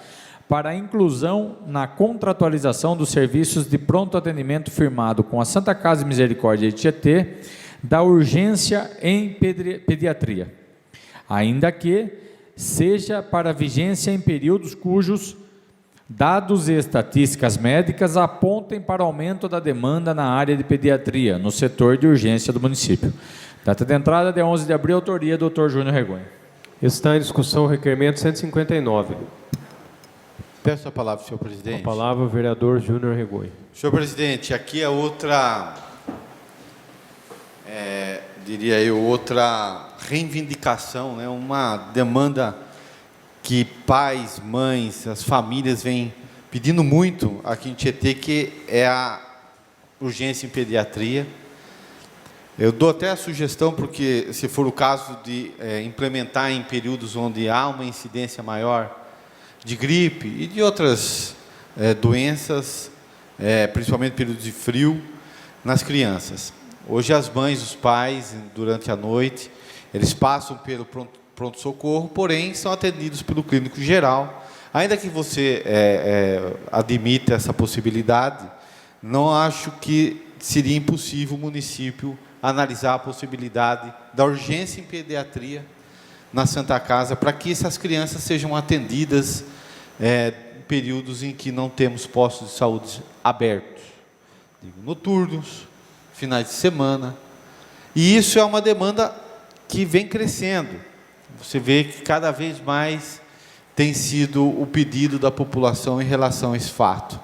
para a inclusão na contratualização dos serviços de pronto atendimento firmado com a Santa Casa de Misericórdia de Tietê, da urgência em pediatria, ainda que seja para vigência em períodos cujos dados e estatísticas médicas apontem para aumento da demanda na área de pediatria, no setor de urgência do município. Data de entrada, dia 11 de abril, autoria Dr. Júnior Regonha. Está em discussão o requerimento 159. Peço a palavra, senhor presidente. Com a palavra o vereador Júnior Regonha. Senhor presidente, aqui é outra, diria eu, outra reivindicação, né? Uma demanda que pais, mães, as famílias vêm pedindo muito aqui em Tietê, que é a urgência em pediatria. Eu dou até a sugestão, porque se for o caso de implementar em períodos onde há uma incidência maior de gripe e de outras doenças, principalmente períodos de frio, nas crianças. Hoje as mães, os pais, durante a noite, eles passam pelo pronto-socorro, porém são atendidos pelo clínico geral. Ainda que você admita essa possibilidade, não acho que seria impossível o município analisar a possibilidade da urgência em pediatria na Santa Casa, para que essas crianças sejam atendidas em períodos em que não temos postos de saúde abertos, noturnos, finais de semana. E isso é uma demanda que vem crescendo. Você vê que cada vez mais tem sido o pedido da população em relação a esse fato.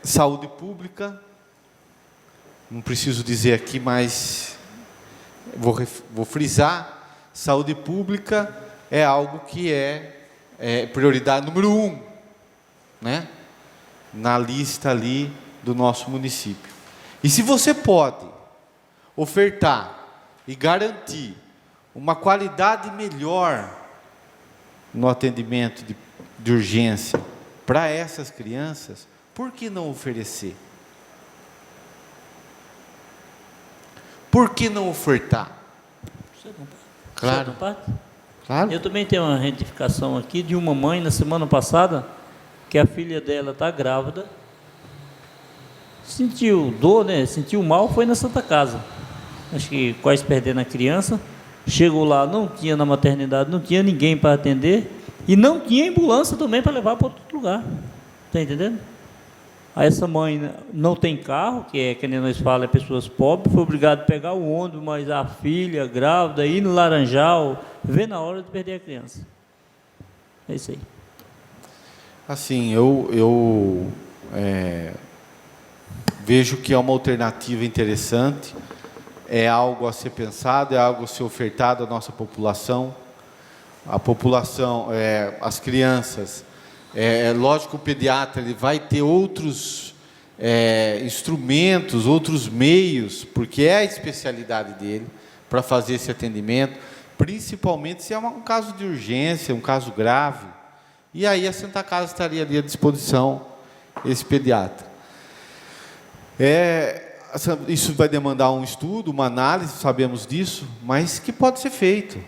Saúde pública, não preciso dizer aqui, mas vou frisar, saúde pública é algo que é prioridade número 1, né? Na lista ali do nosso município. E se você pode ofertar e garantir uma qualidade melhor no atendimento de urgência para essas crianças, por que não oferecer? Por que não ofertar? Claro. Claro. Eu também tenho uma retificação aqui de uma mãe, na semana passada, que a filha dela está grávida, sentiu dor, né? Sentiu mal, foi na Santa Casa. Acho que quase perdendo a criança. Chegou lá, não tinha na maternidade, não tinha ninguém para atender e não tinha ambulância também para levar para outro lugar. Está entendendo? Aí essa mãe não tem carro, que nem nós falamos, é pessoas pobres, foi obrigada a pegar o ônibus, mas a filha grávida, ir no Laranjal, vê na hora de perder a criança. É isso aí. Assim, eu vejo que é uma alternativa interessante, é algo a ser pensado, é algo a ser ofertado à nossa população. A população, as crianças, lógico que o pediatra ele vai ter outros instrumentos, outros meios, porque é a especialidade dele, para fazer esse atendimento, principalmente se é um caso de urgência, um caso grave. E aí a Santa Casa estaria ali à disposição, esse pediatra. Isso vai demandar um estudo, uma análise, sabemos disso, mas que pode ser feito.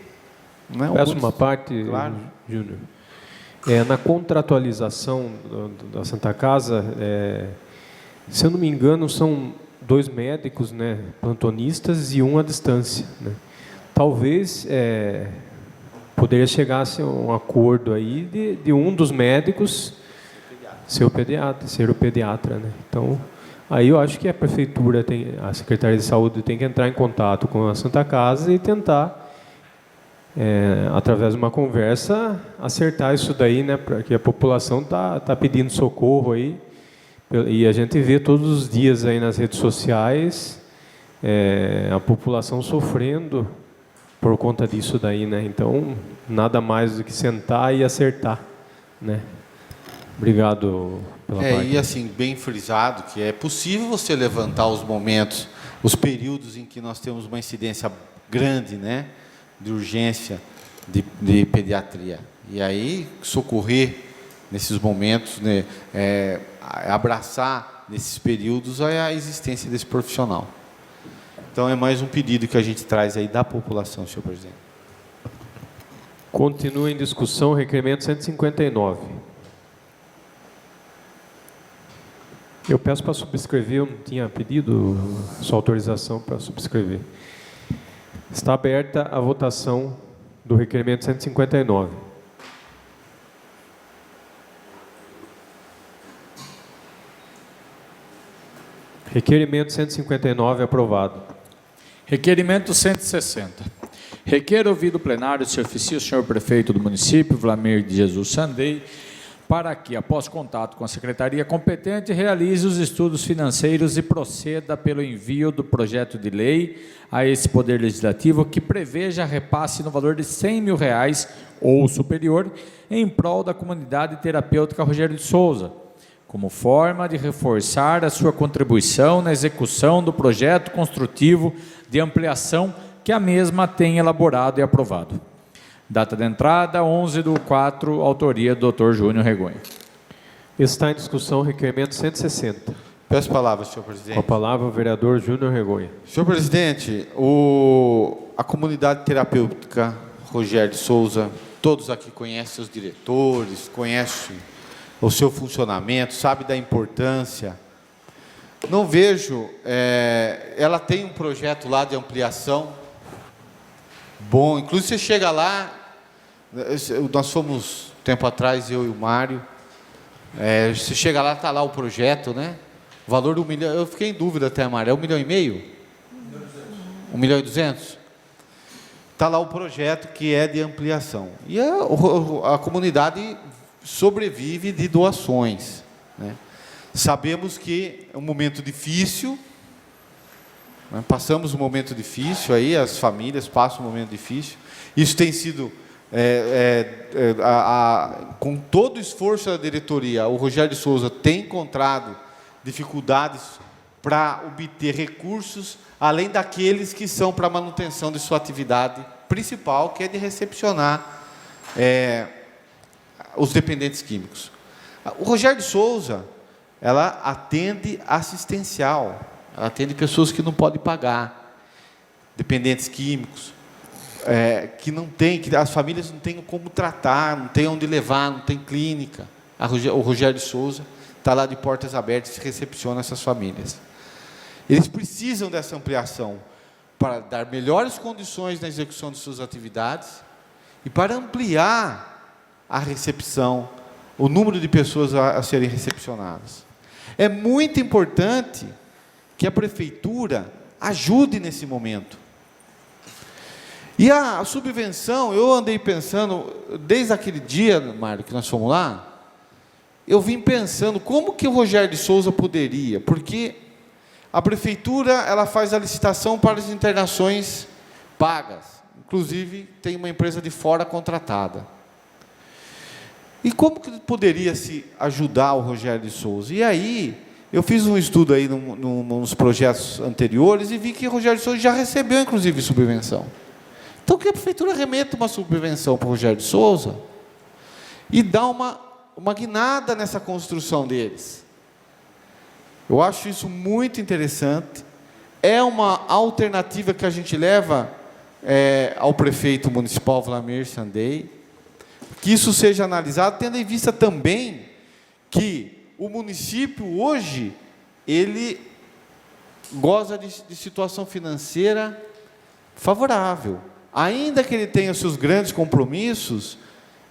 Não é? Peço uma parte, claro. Júnior. Na contratualização da Santa Casa, se eu não me engano, são 2 médicos, né, plantonistas e 1 à distância, né? Talvez poderia chegar-se a um acordo aí de um dos médicos ser o pediatra, né? Então, aí eu acho que a prefeitura a Secretaria de Saúde tem que entrar em contato com a Santa Casa e tentar, através de uma conversa, acertar isso daí, né? Porque a população tá pedindo socorro aí, e a gente vê todos os dias aí nas redes sociais a população sofrendo por conta disso daí, né? Então, nada mais do que sentar e acertar, né? Obrigado pela parte. E assim, bem frisado, que é possível você levantar os momentos, os períodos em que nós temos uma incidência grande, né, de urgência, de pediatria. E aí, socorrer nesses momentos, né, abraçar nesses períodos a existência desse profissional. Então, é mais um pedido que a gente traz aí da população, senhor presidente. Continua em discussão o requerimento 159. Eu peço para subscrever, eu não tinha pedido sua autorização para subscrever. Está aberta a votação do requerimento 159. Requerimento 159 aprovado. Requerimento 160. Requer ouvido plenário se oficia o senhor prefeito do município, Vlamir de Jesus Sandei, para que, após contato com a secretaria competente, realize os estudos financeiros e proceda pelo envio do projeto de lei a esse Poder Legislativo que preveja repasse no valor de R$100 mil ou superior em prol da comunidade terapêutica Rogério de Souza, como forma de reforçar a sua contribuição na execução do projeto construtivo de ampliação que a mesma tem elaborado e aprovado. Data de entrada, 11/4, autoria do Dr. Júnior Regonha. Está em discussão o requerimento 160. Peço a palavra, senhor presidente. Com a palavra o vereador Júnior Regonha. Senhor presidente, a comunidade terapêutica Rogério de Souza, todos aqui conhecem os diretores, conhecem o seu funcionamento, sabe da importância. Não vejo, ela tem um projeto lá de ampliação bom. Inclusive, você chega lá, nós fomos, tempo atrás, eu e o Mário, você chega lá, está lá o projeto, né? O valor do 1 milhão, eu fiquei em dúvida até, Mário, é 1,5 milhão? 1,2 milhões? Está lá o projeto que é de ampliação. E a comunidade sobrevive de doações, né? Sabemos que é um momento difícil, né? Passamos um momento difícil, aí as famílias passam um momento difícil. Isso tem sido, com todo o esforço da diretoria, o Rogério de Souza tem encontrado dificuldades para obter recursos, além daqueles que são para a manutenção de sua atividade principal, que é de recepcionar os dependentes químicos. O Rogério de Souza, ela atende assistencial, ela atende pessoas que não podem pagar, dependentes químicos, que não tem, que as famílias não têm como tratar, não tem onde levar, não tem clínica. O Rogério de Souza está lá de portas abertas e recepciona essas famílias. Eles precisam dessa ampliação para dar melhores condições na execução de suas atividades e para ampliar a recepção, o número de pessoas a serem recepcionadas. É muito importante que a prefeitura ajude nesse momento. E a subvenção, eu andei pensando, desde aquele dia, Mário, que nós fomos lá, eu vim pensando como que o Rogério de Souza poderia, porque a prefeitura, ela faz a licitação para as internações pagas, inclusive tem uma empresa de fora contratada. E como que poderia se ajudar o Rogério de Souza? E aí, eu fiz um estudo aí nos projetos anteriores e vi que o Rogério de Souza já recebeu, inclusive, subvenção. Então, que a prefeitura remeta uma subvenção para o Rogério de Souza e dá uma guinada nessa construção deles. Eu acho isso muito interessante. É uma alternativa que a gente leva ao prefeito municipal, Vlamir Sandei, que isso seja analisado, tendo em vista também que o município, hoje, ele goza de situação financeira favorável. Ainda que ele tenha seus grandes compromissos,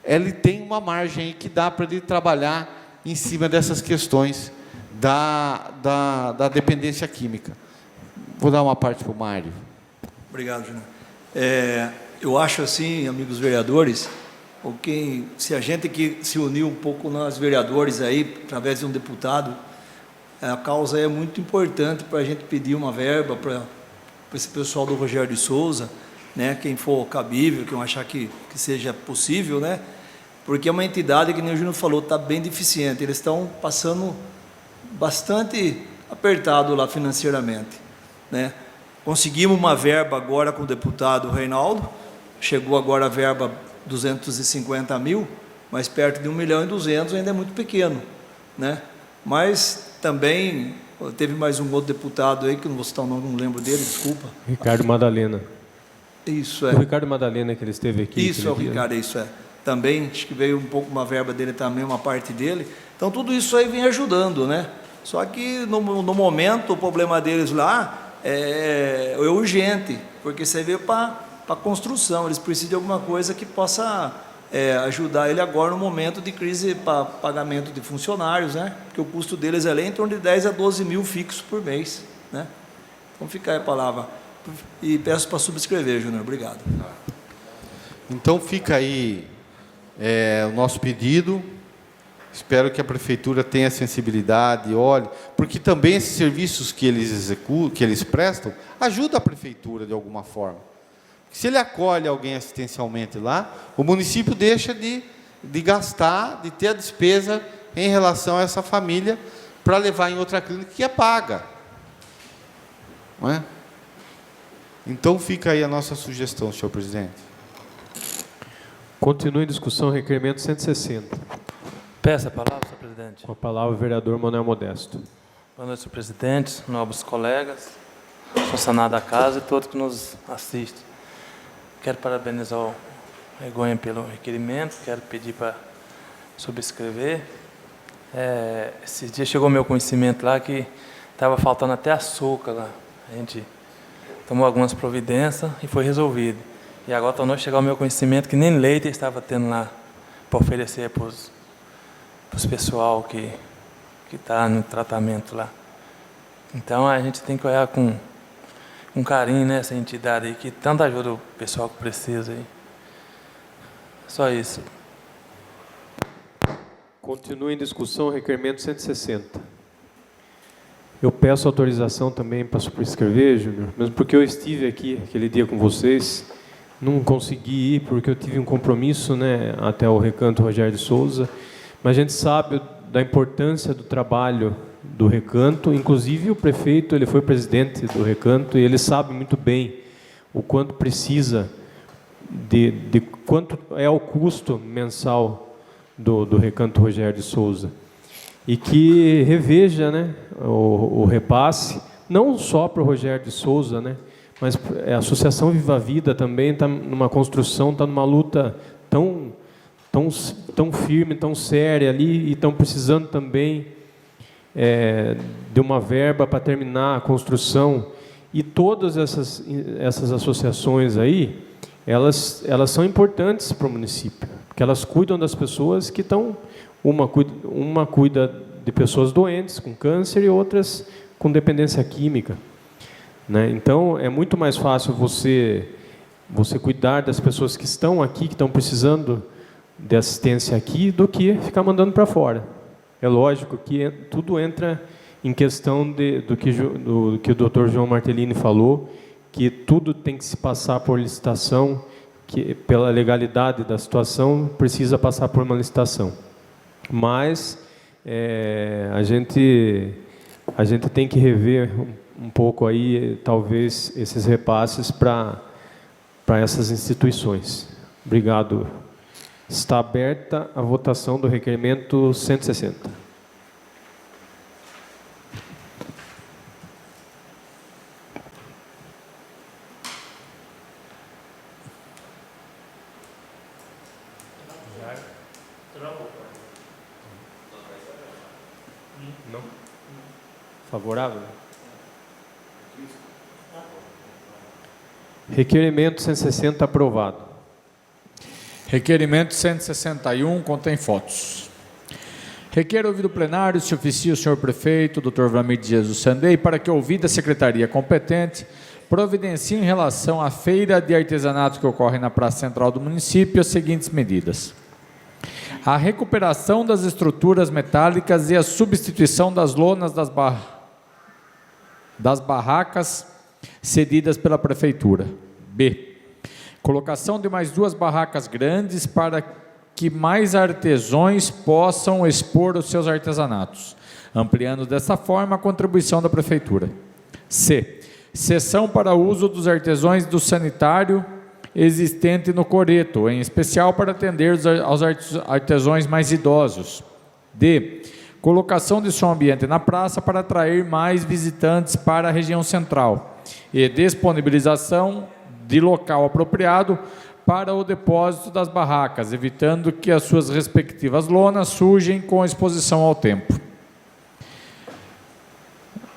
ele tem uma margem aí que dá para ele trabalhar em cima dessas questões da dependência química. Vou dar uma parte para o Mário. Obrigado, Júnior. Eu acho assim, amigos vereadores, se a gente que se uniu um pouco nós vereadores aí, através de um deputado, a causa é muito importante para a gente pedir uma verba para esse pessoal do Rogério de Souza, né, quem for cabível, quem achar que seja possível, né, porque é uma entidade que, nem o Júnior falou, está bem deficiente, eles estão passando bastante apertado lá financeiramente, né. Conseguimos uma verba agora com o deputado Reinaldo, chegou agora a verba 250 mil, mas perto de 1.200.000 ainda é muito pequeno, né, mas também teve mais um outro deputado aí, que eu não vou citar o nome, não lembro dele, desculpa. Ricardo Madalena. Isso, é. O Ricardo Madalena, que ele esteve aqui. Isso, é o Ricardo, isso é. Também, acho que veio um pouco uma verba dele também, uma parte dele. Então, tudo isso aí vem ajudando, né? Só que, no momento, o problema deles lá é urgente, porque você vê para a construção, eles precisam de alguma coisa que possa ajudar ele agora no momento de crise para pagamento de funcionários, né? Porque o custo deles é em torno de 10 a 12 mil fixos por mês, né? Então, fica aí a palavra. E peço para subscrever, Júnior. Obrigado. Então, fica aí o nosso pedido. Espero que a prefeitura tenha sensibilidade, olhe, porque também esses serviços que eles executam, que eles prestam, ajudam a prefeitura de alguma forma. Se ele acolhe alguém assistencialmente lá, o município deixa de gastar, de ter a despesa em relação a essa família para levar em outra clínica que é paga. Não é? Então, fica aí a nossa sugestão, senhor presidente. Continue em discussão, requerimento 160. Peço a palavra, senhor presidente. Com a palavra, o vereador Manuel Modesto. Boa noite, senhor presidente, nobres colegas, funcionários da casa e todos que nos assistem. Quero parabenizar o Egonha pelo requerimento, quero pedir para subscrever. Esses dias chegou ao meu conhecimento lá que estava faltando até açúcar lá. A gente tomou algumas providências e foi resolvido. E agora tornou a chegar ao meu conhecimento que nem leite estava tendo lá para oferecer para os pessoal que está no tratamento lá. Então a gente tem que olhar com carinho nessa entidade aí, que tanto ajuda o pessoal que precisa aí. Só isso. Continua em discussão o requerimento 160. Eu peço autorização também para subscrever, Júnior, mesmo porque eu estive aqui aquele dia com vocês, não consegui ir porque eu tive um compromisso, né, até o Recanto Rogério de Souza, mas a gente sabe da importância do trabalho do Recanto, inclusive o prefeito, ele foi presidente do Recanto, e ele sabe muito bem o quanto precisa, de quanto é o custo mensal do Recanto Rogério de Souza. E que reveja, né, o repasse, não só para o Rogério de Souza, né, mas a Associação Viva a Vida também está numa construção, está numa luta tão firme, tão séria ali, e estão precisando também de uma verba para terminar a construção. E todas essas associações aí, elas são importantes para o município, porque elas cuidam das pessoas que estão... Uma cuida de pessoas doentes, com câncer, e outras com dependência química, né? Então, é muito mais fácil você cuidar das pessoas que estão aqui, que estão precisando de assistência aqui, do que ficar mandando para fora. É lógico que tudo entra em questão do que o Dr. João Martellini falou, que tudo tem que se passar por licitação, que pela legalidade da situação precisa passar por uma licitação. Mas a gente tem que rever um pouco aí, talvez, esses repasses para essas instituições. Obrigado. Está aberta a votação do requerimento 160. Não? Favorável? Requerimento 160 aprovado. Requerimento 161 contém fotos. Requer ouvido plenário, se oficia o senhor prefeito, Dr. Vlamir de Jesus Sandei, para que, ouvida a secretaria competente, providencie em relação à feira de artesanato que ocorre na Praça Central do município as seguintes medidas: a recuperação das estruturas metálicas e a substituição das lonas das barracas cedidas pela prefeitura. B. Colocação de mais 2 barracas grandes para que mais artesãos possam expor os seus artesanatos, ampliando dessa forma a contribuição da prefeitura. C. Seção para uso dos artesãos do sanitário existente no Coreto, em especial para atender aos artesãos mais idosos. D. Colocação de som ambiente na praça para atrair mais visitantes para a região central. E disponibilização de local apropriado para o depósito das barracas, evitando que as suas respectivas lonas sujem com exposição ao tempo.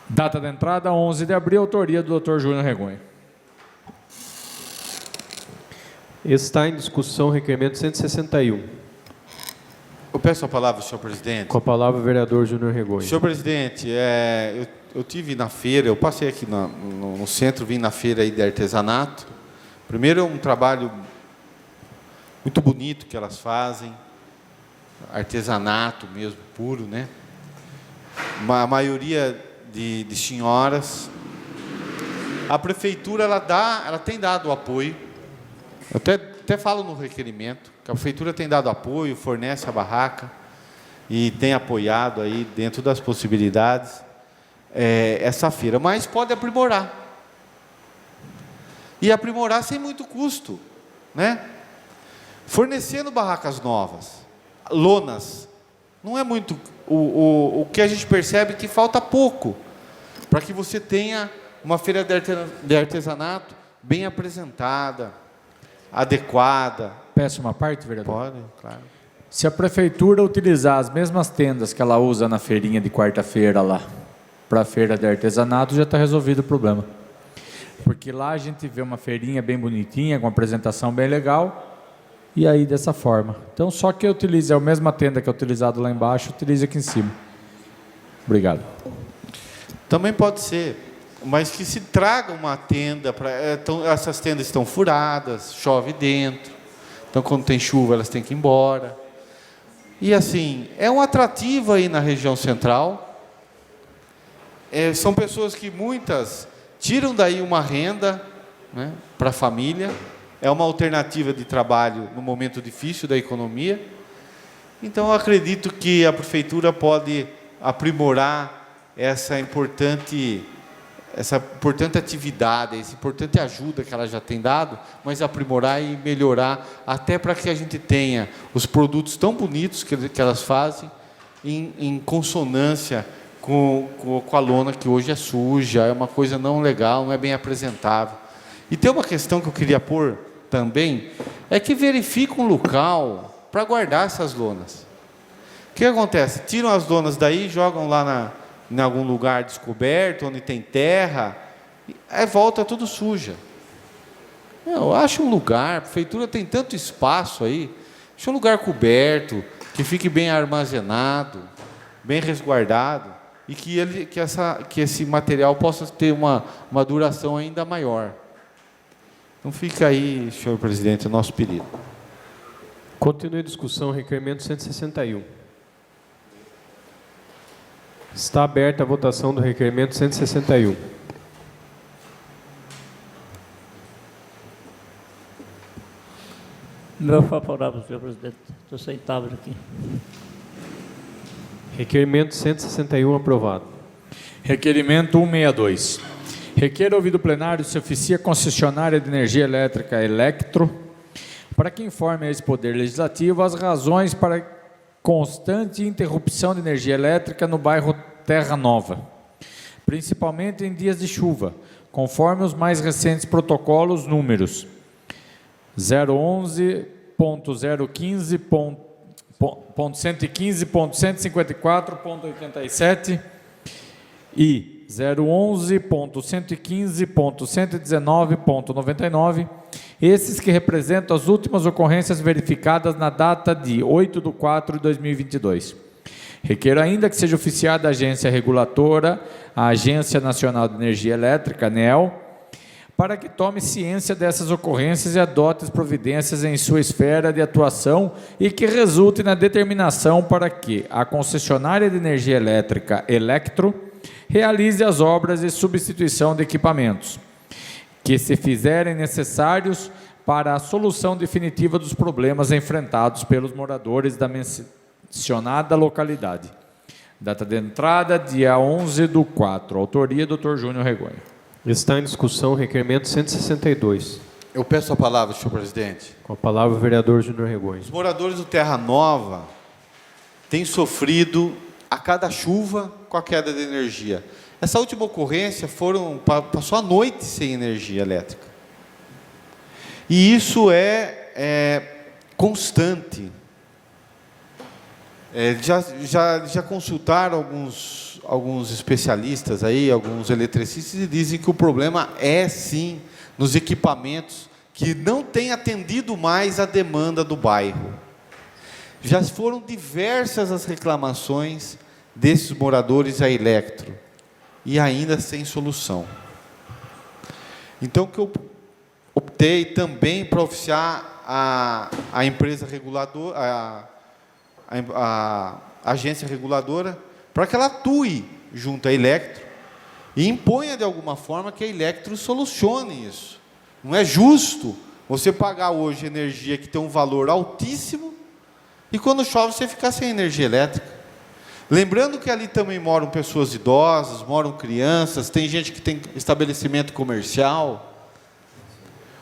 Data da entrada, 11 de abril, autoria do Dr. Júnior Regonha. Está em discussão o requerimento 161. Eu peço a palavra, senhor presidente. Com a palavra, o vereador Júnior Regonha. Senhor presidente, eu tive na feira, eu passei aqui no centro, vim na feira aí de artesanato. Primeiro, é um trabalho muito bonito que elas fazem, artesanato mesmo, puro, né? A maioria de senhoras. A prefeitura, ela tem dado apoio. Eu até falo no requerimento, que a prefeitura tem dado apoio, fornece a barraca e tem apoiado aí, dentro das possibilidades, essa feira. Mas pode aprimorar. E aprimorar sem muito custo, né? Fornecendo barracas novas, lonas. Não é muito... O que a gente percebe é que falta pouco para que você tenha uma feira de artesanato bem apresentada, adequada. Peço uma parte, vereador? Pode, claro. Se a prefeitura utilizar as mesmas tendas que ela usa na feirinha de quarta-feira lá, para a feira de artesanato, já está resolvido o problema. porque lá a gente vê uma feirinha bem bonitinha, com uma apresentação bem legal, e aí dessa forma. Então, só que eu utilize a mesma tenda que é utilizado lá embaixo, utilize aqui em cima. Obrigado. Também pode ser, mas que se traga uma tenda, essas tendas estão furadas, chove dentro, então quando tem chuva elas têm que ir embora. E assim, é um atrativo aí na região central, são pessoas que muitas tiram daí uma renda, né, para a família, é uma alternativa de trabalho no momento difícil da economia. Então eu acredito que a prefeitura pode aprimorar essa importante atividade, essa importante ajuda que ela já tem dado, mas aprimorar e melhorar, até para que a gente tenha os produtos tão bonitos que elas fazem, em consonância com a lona, que hoje é suja, é uma coisa não legal, não é bem apresentável. E tem uma questão que eu queria pôr também, é que verifica um local para guardar essas lonas. O que acontece? Tiram as lonas daí, jogam lá em algum lugar descoberto, onde tem terra, aí volta tudo suja. Eu acho um lugar, a prefeitura tem tanto espaço aí, acho um lugar coberto, que fique bem armazenado, bem resguardado, e que esse material possa ter uma duração ainda maior. Então fica aí, senhor presidente, o nosso pedido. Continue a discussão, requerimento 161. Está aberta a votação do requerimento 161. Meu favorável, senhor presidente. Estou sem tablet aqui. Requerimento 161 aprovado. Requerimento 162. Requer ouvido plenário se oficia concessionária de energia elétrica Electro, para que informe a esse Poder Legislativo as razões para constante interrupção de energia elétrica no bairro Terra Nova, principalmente em dias de chuva, conforme os mais recentes protocolos números 011.115.154.87 e 011.115.119.99, esses que representam as últimas ocorrências verificadas na data de 8/4/2022. Requer ainda que seja oficiada a agência regulatora, a Agência Nacional de Energia Elétrica, ANEEL, para que tome ciência dessas ocorrências e adote as providências em sua esfera de atuação e que resulte na determinação para que a concessionária de energia elétrica Electro realize as obras de substituição de equipamentos, que se fizerem necessários para a solução definitiva dos problemas enfrentados pelos moradores da mencionada localidade. Data de entrada, dia 11/4. Autoria, Dr. Júnior Regonha. Está em discussão o requerimento 162. Eu peço a palavra, senhor presidente. Com a palavra o vereador Júnior Regonha. Os moradores do Terra Nova têm sofrido a cada chuva com a queda de energia. Essa última ocorrência passou a noite sem energia elétrica. E isso é constante. Já consultaram alguns especialistas aí, alguns eletricistas, e dizem que o problema é sim nos equipamentos que não têm atendido mais a demanda do bairro. Já foram diversas as reclamações desses moradores à Electro, e ainda sem solução. Então, o que eu optei também para oficiar a empresa reguladora, a agência reguladora, para que ela atue junto à Electro e imponha de alguma forma que a Electro solucione isso. Não é justo você pagar hoje energia que tem um valor altíssimo e quando chove você ficar sem energia elétrica. Lembrando que ali também moram pessoas idosas, moram crianças, tem gente que tem estabelecimento comercial.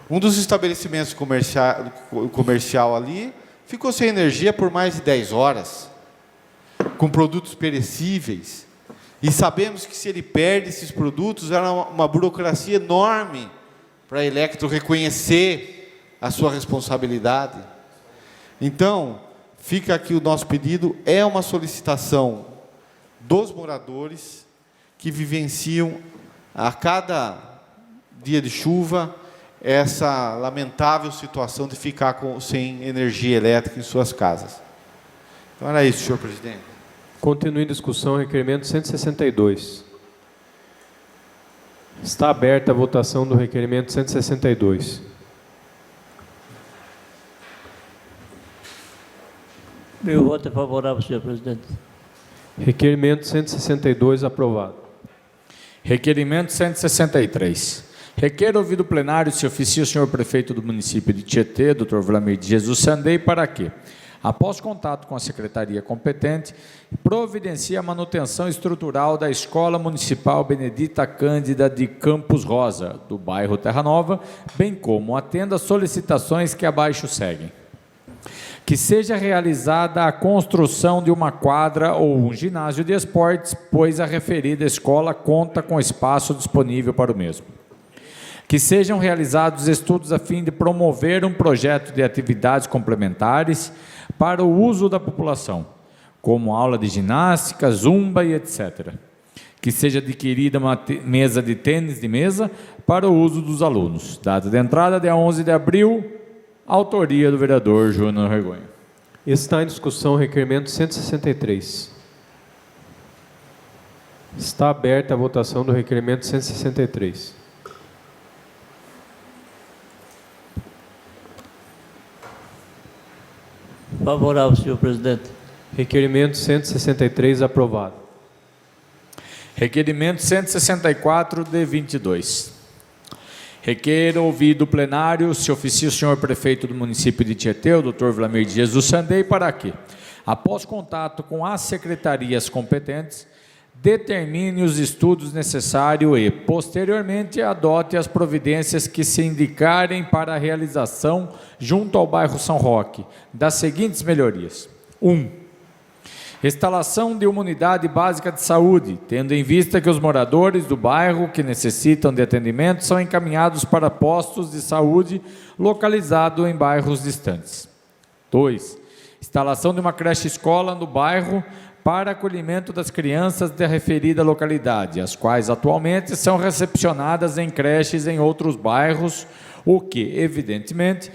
Um dos estabelecimentos comercial ali ficou sem energia por mais de 10 horas, com produtos perecíveis. E sabemos que se ele perde esses produtos, era uma burocracia enorme para a Electro reconhecer a sua responsabilidade. Então, fica aqui o nosso pedido, é uma solicitação dos moradores que vivenciam a cada dia de chuva, essa lamentável situação de ficar sem energia elétrica em suas casas. Então era isso, senhor presidente. Continue em discussão, requerimento 162. Está aberta a votação do requerimento 162. Meu voto é favorável, senhor presidente. Requerimento 162 aprovado. Requerimento 163. Requer ouvido o plenário se oficia o senhor prefeito do município de Tietê, Dr. Vlamir de Jesus Sandei, para que, após contato com a secretaria competente, providencie a manutenção estrutural da Escola Municipal Benedita Cândida de Campos Rosa, do bairro Terra Nova, bem como atenda às solicitações que abaixo seguem. Que seja realizada a construção de uma quadra ou um ginásio de esportes, pois a referida escola conta com espaço disponível para o mesmo. Que sejam realizados estudos a fim de promover um projeto de atividades complementares para o uso da população, como aula de ginástica, zumba e etc. Que seja adquirida uma mesa de tênis de mesa para o uso dos alunos. Data de entrada, dia 11 de abril, autoria do vereador Júnior Regonha. Está em discussão o requerimento 163. Está aberta a votação do requerimento 163. Favorável, senhor presidente. Requerimento 163 aprovado. Requerimento 164 de 22. Requer ouvido o plenário se oficia o senhor prefeito do município de Tietê, o Dr. Vlamir de Jesus Sandei, para que, após contato com as secretarias competentes, determine os estudos necessários e, posteriormente, adote as providências que se indicarem para a realização, junto ao bairro São Roque, das seguintes melhorias. 1. Instalação de uma unidade básica de saúde, tendo em vista que os moradores do bairro que necessitam de atendimento são encaminhados para postos de saúde localizados em bairros distantes. 2. Instalação de uma creche-escola no bairro para acolhimento das crianças da referida localidade, as quais atualmente são recepcionadas em creches em outros bairros, o que, evidentemente,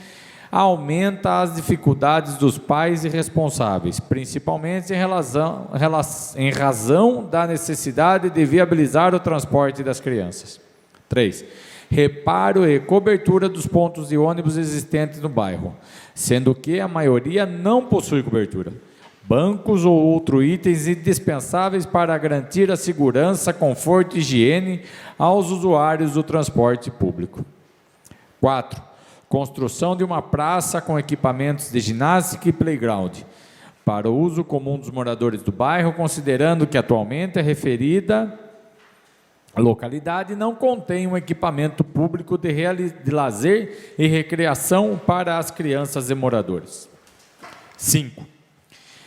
aumenta as dificuldades dos pais e responsáveis, principalmente em razão da necessidade de viabilizar o transporte das crianças. 3. Reparo e cobertura dos pontos de ônibus existentes no bairro, sendo que a maioria não possui cobertura. Bancos ou outros itens indispensáveis para garantir a segurança, conforto e higiene aos usuários do transporte público. 4. Construção de uma praça com equipamentos de ginástica e playground, para o uso comum dos moradores do bairro, considerando que atualmente a referida localidade não contém um equipamento público de lazer e recreação para as crianças e moradores. 5.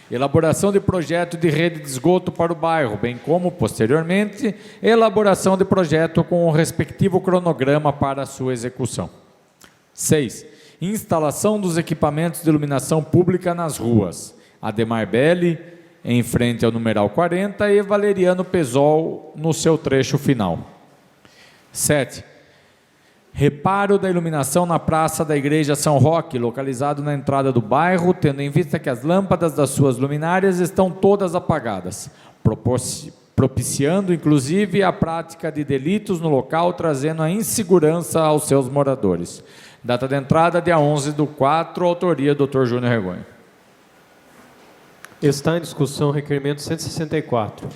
Elaboração de projeto de rede de esgoto para o bairro, bem como, posteriormente, elaboração de projeto com o respectivo cronograma para a sua execução. 6. Instalação dos equipamentos de iluminação pública nas ruas Ademar Belli, em frente ao numeral 40, e Valeriano Pesol, no seu trecho final. 7. Reparo da iluminação na praça da Igreja São Roque, localizado na entrada do bairro, tendo em vista que as lâmpadas das suas luminárias estão todas apagadas, propiciando, inclusive, a prática de delitos no local, trazendo a insegurança aos seus moradores. Data de entrada, dia 11/4, autoria do Dr. Júnior Regonha. Está em discussão o requerimento 164.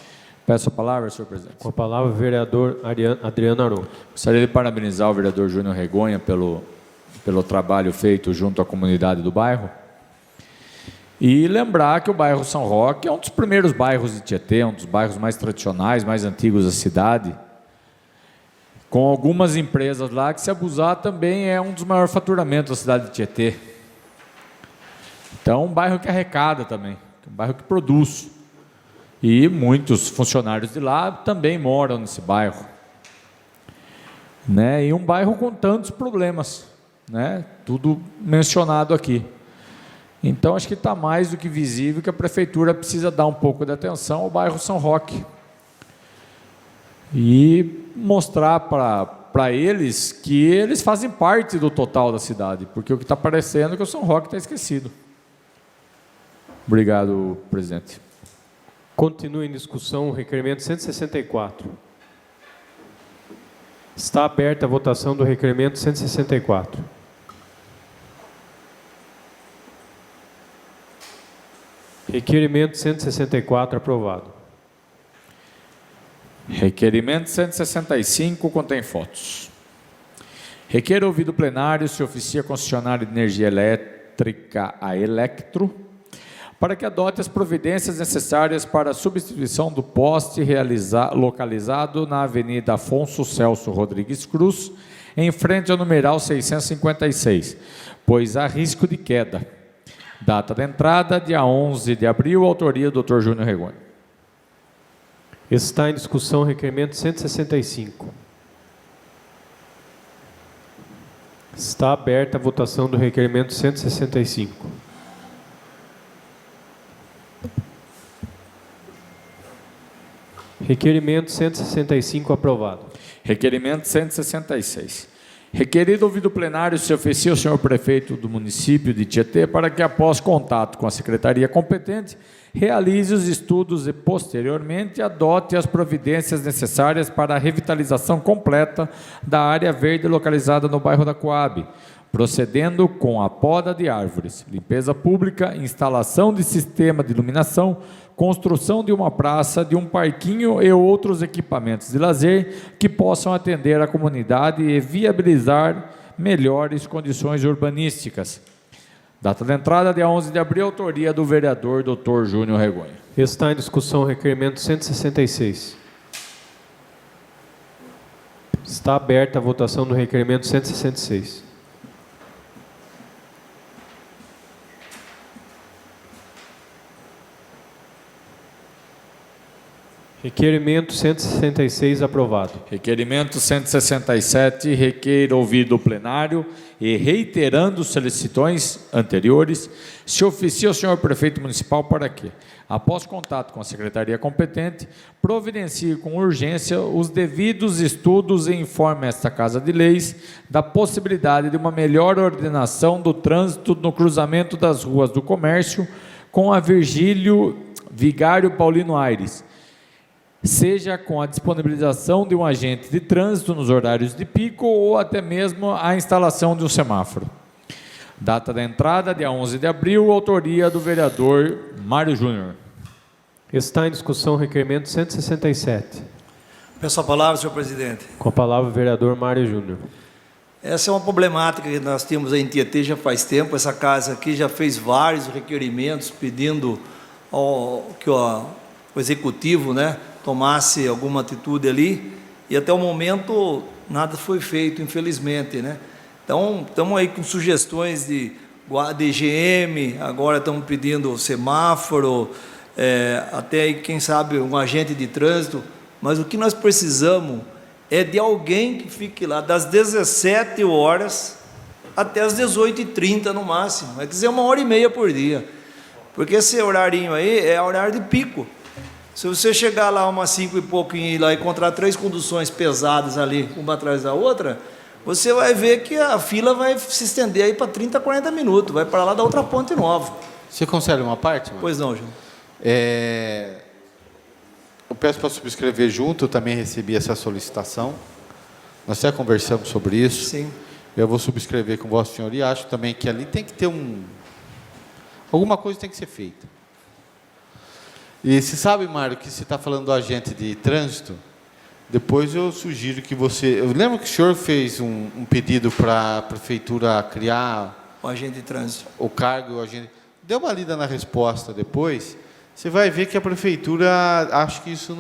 Peço a palavra, senhor presidente. Com a palavra, o vereador Adriano Aron. Gostaria de parabenizar o vereador Júnior Regonha pelo trabalho feito junto à comunidade do bairro. E lembrar que o bairro São Roque é um dos primeiros bairros de Tietê, um dos bairros mais tradicionais, mais antigos da cidade, com algumas empresas lá que, se abusar, também é um dos maiores faturamentos da cidade de Tietê. Então, um bairro que arrecada também, um bairro que produz. E muitos funcionários de lá também moram nesse bairro. Né? E um bairro com tantos problemas, né? Tudo mencionado aqui. Então, acho que está mais do que visível que a prefeitura precisa dar um pouco de atenção ao bairro São Roque. E mostrar para para eles que eles fazem parte do total da cidade, porque o que está parecendo é que o São Roque está esquecido. Obrigado, presidente. Continua em discussão o requerimento 164. Está aberta a votação do requerimento 164. Requerimento 164 aprovado. Requerimento 165 contém fotos. Requer ouvido plenário se oficia concessionária de energia elétrica a Electro para que adote as providências necessárias para a substituição do poste localizado na Avenida Afonso Celso Rodrigues Cruz, em frente ao numeral 656, pois há risco de queda. Data da entrada, dia 11 de abril, autoria do Dr. Júnior Regonha. Está em discussão o requerimento 165. Está aberta a votação do requerimento 165. Requerimento 165 aprovado. Requerimento 166. Requerido ouvido plenário se oficia ao senhor prefeito do município de Tietê para que, após contato com a secretaria competente, realize os estudos e, posteriormente, adote as providências necessárias para a revitalização completa da área verde localizada no bairro da Coab, procedendo com a poda de árvores, limpeza pública, instalação de sistema de iluminação, construção de uma praça, de um parquinho e outros equipamentos de lazer que possam atender a comunidade e viabilizar melhores condições urbanísticas. Data de entrada, dia 11 de abril, autoria do vereador Dr. Júnior Regonha. Está em discussão o requerimento 166. Está aberta a votação do requerimento 166. Requerimento 166 aprovado. Requerimento 167, requer ouvido o plenário e, reiterando solicitações anteriores, se oficia ao senhor prefeito municipal para que, após contato com a secretaria competente, providencie com urgência os devidos estudos e informe esta Casa de Leis da possibilidade de uma melhor ordenação do trânsito no cruzamento das ruas do Comércio com a Vigário Paulino Aires, seja com a disponibilização de um agente de trânsito nos horários de pico ou até mesmo a instalação de um semáforo. Data da entrada, dia 11 de abril, autoria do vereador Mário Júnior. Está em discussão o requerimento 167. Peço a palavra, senhor presidente. Com a palavra o vereador Mário Júnior. Essa é uma problemática que nós temos aí em Tietê já faz tempo. Essa casa aqui já fez vários requerimentos pedindo que o executivo, tomasse alguma atitude ali, e até o momento nada foi feito, infelizmente, Então, estamos aí com sugestões de DGM, agora estamos pedindo semáforo, até aí, quem sabe, um agente de trânsito, mas o que nós precisamos é de alguém que fique lá das 17 horas até as 18h30 no máximo, quer dizer, 1h30 por dia, porque esse horarinho aí é horário de pico. Se você chegar lá umas 5 e pouquinho e ir lá encontrar 3 conduções pesadas ali, uma atrás da outra, você vai ver que a fila vai se estender aí para 30, 40 minutos, vai para lá da outra ponte nova. Você consegue uma parte, mano? Pois não, João. Eu peço para subscrever junto, eu também recebi essa solicitação. Nós até conversamos sobre isso. Sim. Eu vou subscrever com Vossa Senhoria. Acho também que ali tem que ter alguma coisa tem que ser feita. E você sabe, Mário, que você está falando do agente de trânsito? Depois eu sugiro que você... Eu lembro que o senhor fez um pedido para a prefeitura criar... O agente de trânsito. O cargo, o agente... Dê uma lida na resposta depois. Você vai ver que a prefeitura... Acho que isso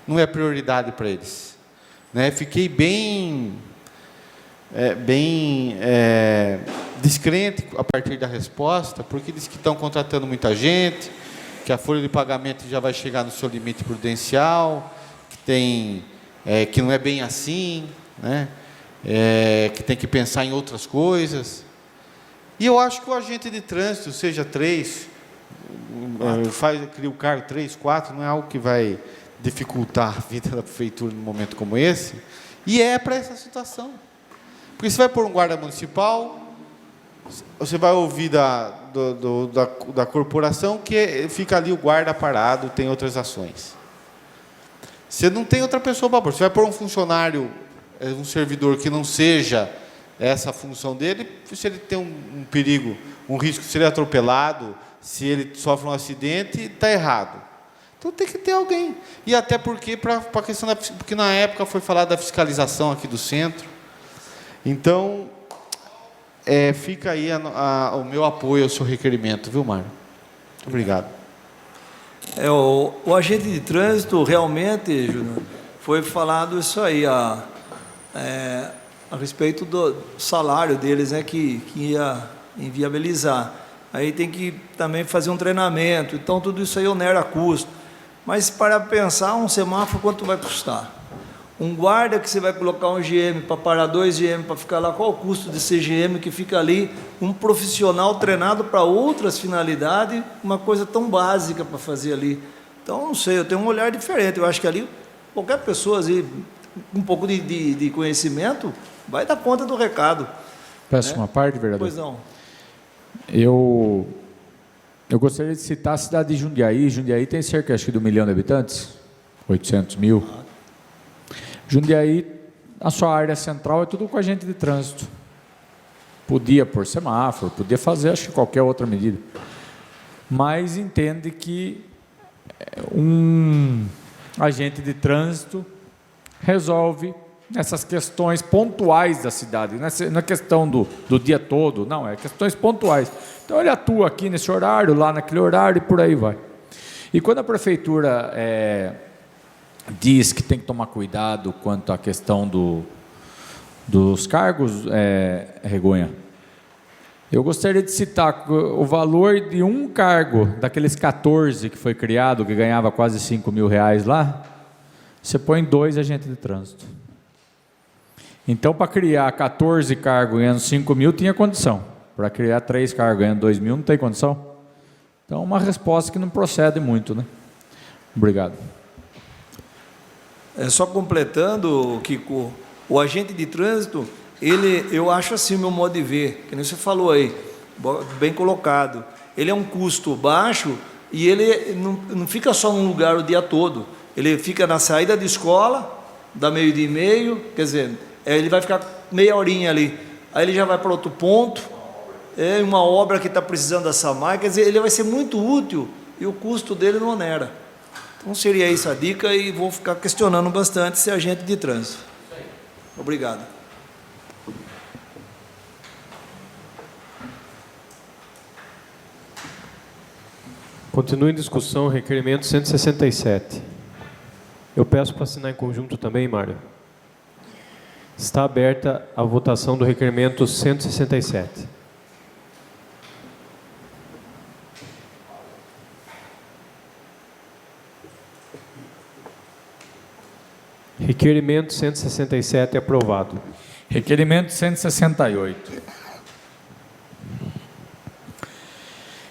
não é prioridade para eles. Fiquei bem descrente a partir da resposta, porque diz que estão contratando muita gente, que a folha de pagamento já vai chegar no seu limite prudencial, que não é bem assim, que tem que pensar em outras coisas. E eu acho que o agente de trânsito, seja 3, cria o cargo 3, 4, não é algo que vai dificultar a vida da prefeitura num momento como esse. E é para essa situação. Porque você vai pôr um guarda municipal, você vai ouvir da corporação que fica ali o guarda parado, tem outras ações. Você não tem outra pessoa para pôr. Você vai pôr um funcionário, um servidor que não seja essa função dele, se ele tem um perigo, um risco de ser atropelado, se ele sofre um acidente, está errado. Então tem que ter alguém. E até porque, para a questão porque na época foi falado da fiscalização aqui do centro. Então, fica aí o meu apoio ao seu requerimento, viu, Mário? Muito obrigado. O agente de trânsito, realmente, Júnior, foi falado isso aí, a respeito do salário deles, né, que ia inviabilizar. Aí tem que também fazer um treinamento, então tudo isso aí onera custo. Mas para pensar, um semáforo, quanto vai custar? Um guarda que você vai colocar um GM para parar 2 GM para ficar lá, qual o custo desse GM que fica ali? Um profissional treinado para outras finalidades, uma coisa tão básica para fazer ali. Então, não sei, eu tenho um olhar diferente. Eu acho que ali, qualquer pessoa, assim, um pouco de conhecimento, vai dar conta do recado. Peço uma parte, vereador. Pois não. Eu gostaria de citar a cidade de Jundiaí. Jundiaí tem cerca, acho que, de 1 milhão de habitantes, 800 mil. Jundiaí, a sua área central é tudo com agente de trânsito. Podia pôr semáforo, podia fazer, acho que qualquer outra medida. Mas entende que um agente de trânsito resolve essas questões pontuais da cidade. Não é questão do dia todo, não, é questões pontuais. Então ele atua aqui nesse horário, lá naquele horário e por aí vai. E quando a prefeitura diz que tem que tomar cuidado quanto à questão dos cargos, Regonha, eu gostaria de citar o valor de um cargo, daqueles 14 que foi criado, que ganhava quase 5 mil reais lá, você põe 2 agentes de trânsito. Então, para criar 14 cargos ganhando 5 mil, tinha condição. Para criar 3 cargos ganhando 2 mil, não tem condição. Então, uma resposta que não procede muito, né? Obrigado. Só completando, Kiko, o agente de trânsito, eu acho assim, o meu modo de ver, que nem você falou aí, bem colocado, ele é um custo baixo e ele não fica só num lugar o dia todo, ele fica na saída de escola, dá 12h30, quer dizer, ele vai ficar meia horinha ali, aí ele já vai para outro ponto, uma obra que está precisando dessa máquina, quer dizer, ele vai ser muito útil e o custo dele não onera. Então seria isso a dica e vou ficar questionando bastante esse agente de trânsito. Obrigado. Continua em discussão o requerimento 167. Eu peço para assinar em conjunto também, Mário. Está aberta a votação do requerimento 167. Requerimento 167 aprovado. Requerimento 168.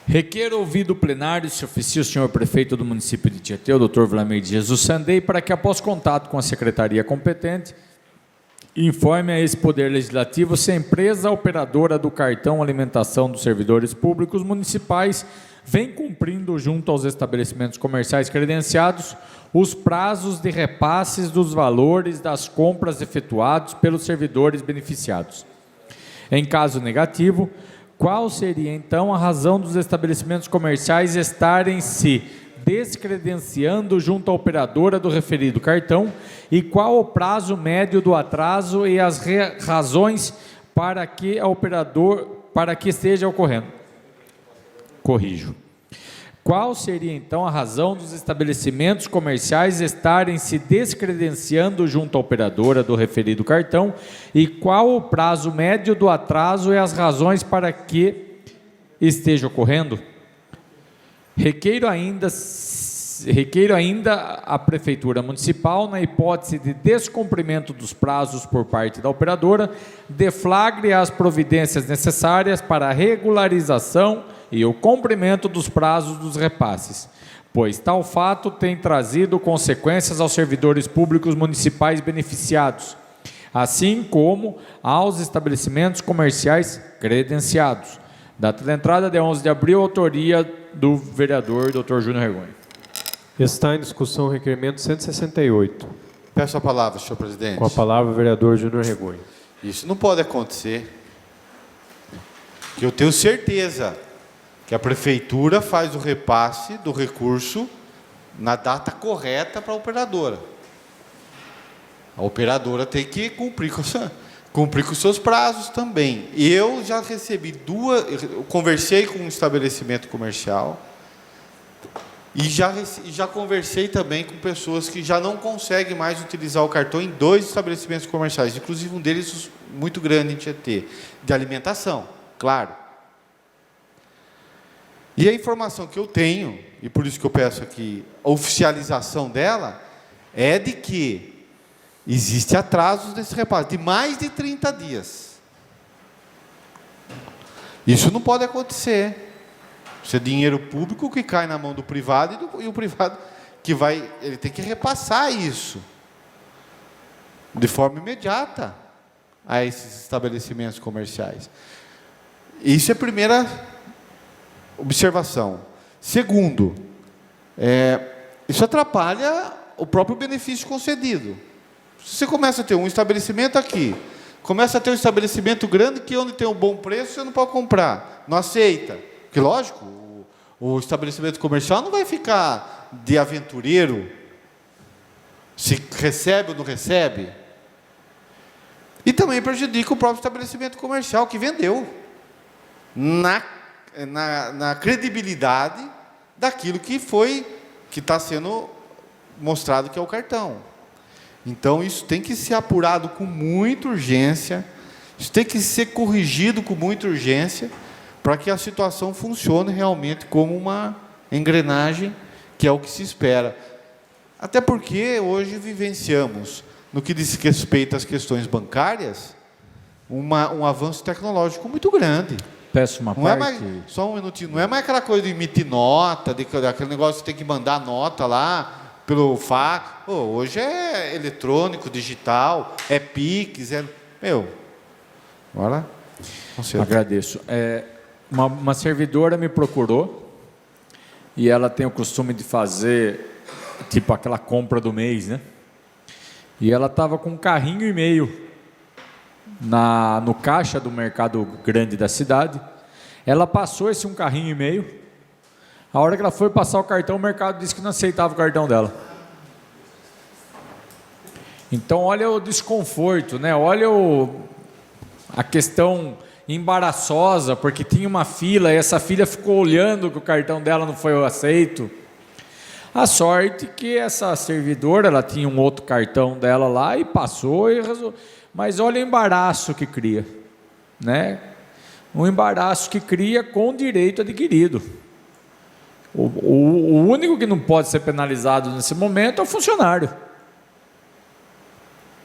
Requer ouvido plenário, se oficia o senhor prefeito do município de Tietê, o Dr. Vlamir de Jesus Sandei, para que, após contato com a secretaria competente, informe a esse Poder Legislativo se a empresa operadora do cartão alimentação dos servidores públicos municipais vem cumprindo, junto aos estabelecimentos comerciais credenciados, os prazos de repasses dos valores das compras efetuados pelos servidores beneficiados. Em caso negativo, qual seria então a razão dos estabelecimentos comerciais estarem se descredenciando junto à operadora do referido cartão e qual o prazo médio do atraso e as razões para que esteja ocorrendo? Corrijo. Qual seria então a razão dos estabelecimentos comerciais estarem se descredenciando junto à operadora do referido cartão e qual o prazo médio do atraso e as razões para que esteja ocorrendo? Requeiro ainda a Prefeitura Municipal, na hipótese de descumprimento dos prazos por parte da operadora, deflagre as providências necessárias para a regularização e o cumprimento dos prazos dos repasses, pois tal fato tem trazido consequências aos servidores públicos municipais beneficiados assim como aos estabelecimentos comerciais credenciados. Data de entrada de 11 de abril, autoria do vereador Dr. Júnior Regonha. Está em discussão o requerimento 168. Peço a palavra, senhor presidente. Com a palavra o vereador Júnior Regonha. Isso não pode acontecer. Que eu tenho certeza que a prefeitura faz o repasse do recurso na data correta para a operadora. A operadora tem que cumprir com os seus prazos também. Eu já recebi eu conversei com um estabelecimento comercial e já conversei também com pessoas que já não conseguem mais utilizar o cartão em 2 estabelecimentos comerciais, inclusive um deles muito grande em Tietê, de alimentação, claro. E a informação que eu tenho, e por isso que eu peço aqui a oficialização dela, é de que existe atrasos desse repasse, de mais de 30 dias. Isso não pode acontecer. Isso é dinheiro público que cai na mão do privado e o privado ele tem que repassar isso de forma imediata a esses estabelecimentos comerciais. Isso é a primeira observação. Segundo, isso atrapalha o próprio benefício concedido. Se você começa a ter um estabelecimento aqui, começa a ter um estabelecimento grande que onde tem um bom preço você não pode comprar, não aceita. Porque, lógico, o estabelecimento comercial não vai ficar de aventureiro se recebe ou não recebe. E também prejudica o próprio estabelecimento comercial que vendeu na credibilidade daquilo que está sendo mostrado que é o cartão. Então, isso tem que ser apurado com muita urgência, isso tem que ser corrigido com muita urgência, para que a situação funcione realmente como uma engrenagem, que é o que se espera. Até porque hoje vivenciamos, no que diz respeito às questões bancárias, um avanço tecnológico muito grande. Peço uma Não parte. é mais, só um minutinho, não é mais aquela coisa de emitir nota, aquele negócio que tem que mandar nota lá pelo fax. Hoje é eletrônico, digital, é Pix, bora. Agradeço. Uma servidora me procurou e ela tem o costume de fazer tipo aquela compra do mês, né? E ela estava com 1,5 carrinho no caixa do mercado grande da cidade. Ela passou esse 1,5 carrinho. A hora que ela foi passar o cartão, o mercado disse que não aceitava o cartão dela. Então, olha o desconforto, né? Olha a questão embaraçosa, porque tinha uma fila e essa filha ficou olhando que o cartão dela não foi aceito. A sorte que essa servidora, ela tinha um outro cartão dela lá e passou e resolveu. Mas olha o embaraço que cria, né? Um embaraço que cria com direito adquirido. O único que não pode ser penalizado nesse momento é o funcionário.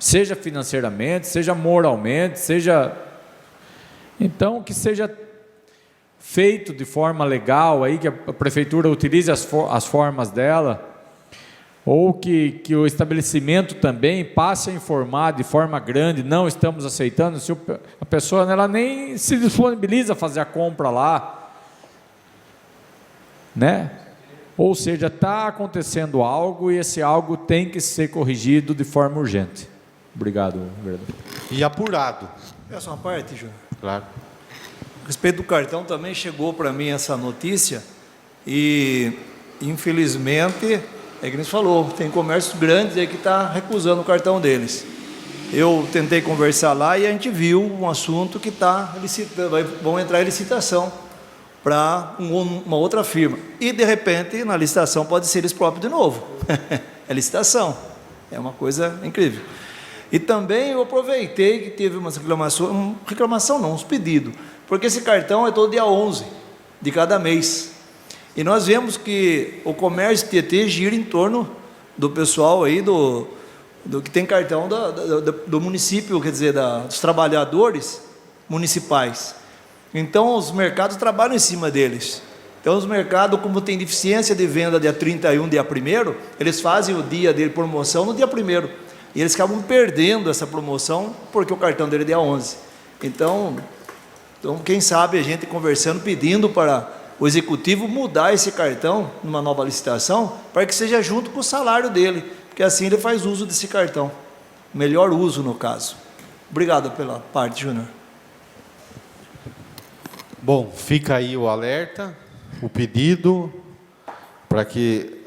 Seja financeiramente, seja moralmente, seja... Então, que seja feito de forma legal, aí, que a prefeitura utilize as formas dela, ou que o estabelecimento também passe a informar de forma grande, não estamos aceitando, se a pessoa ela nem se disponibiliza a fazer a compra lá, né? Ou seja, está acontecendo algo e esse algo tem que ser corrigido de forma urgente. Obrigado, vereador. E apurado. Essa é uma parte, Júnior. Claro. A respeito do cartão, também chegou para mim essa notícia e, infelizmente, é que a gente falou, tem comércios grandes aí que está recusando o cartão deles. Eu tentei conversar lá e a gente viu um assunto que está licitando, vão entrar em licitação para uma outra firma. E, de repente, na licitação pode ser eles próprios de novo. É licitação. É uma coisa incrível. E também eu aproveitei que teve umas uns pedidos, porque esse cartão é todo dia 11 de cada mês. E nós vemos que o comércio Tietê gira em torno do pessoal aí, do que tem cartão do município, quer dizer, dos trabalhadores municipais. Então, os mercados trabalham em cima deles. Então, os mercados, como tem deficiência de venda dia 31, dia 1º, eles fazem o dia de promoção no dia 1º. e eles acabam perdendo essa promoção porque o cartão dele é dia 11. Então, quem sabe a gente conversando, pedindo para o executivo mudar esse cartão numa nova licitação, para que seja junto com o salário dele, porque assim ele faz uso desse cartão, melhor uso no caso. Obrigado pela parte, Júnior. Bom, fica aí o alerta, o pedido, para que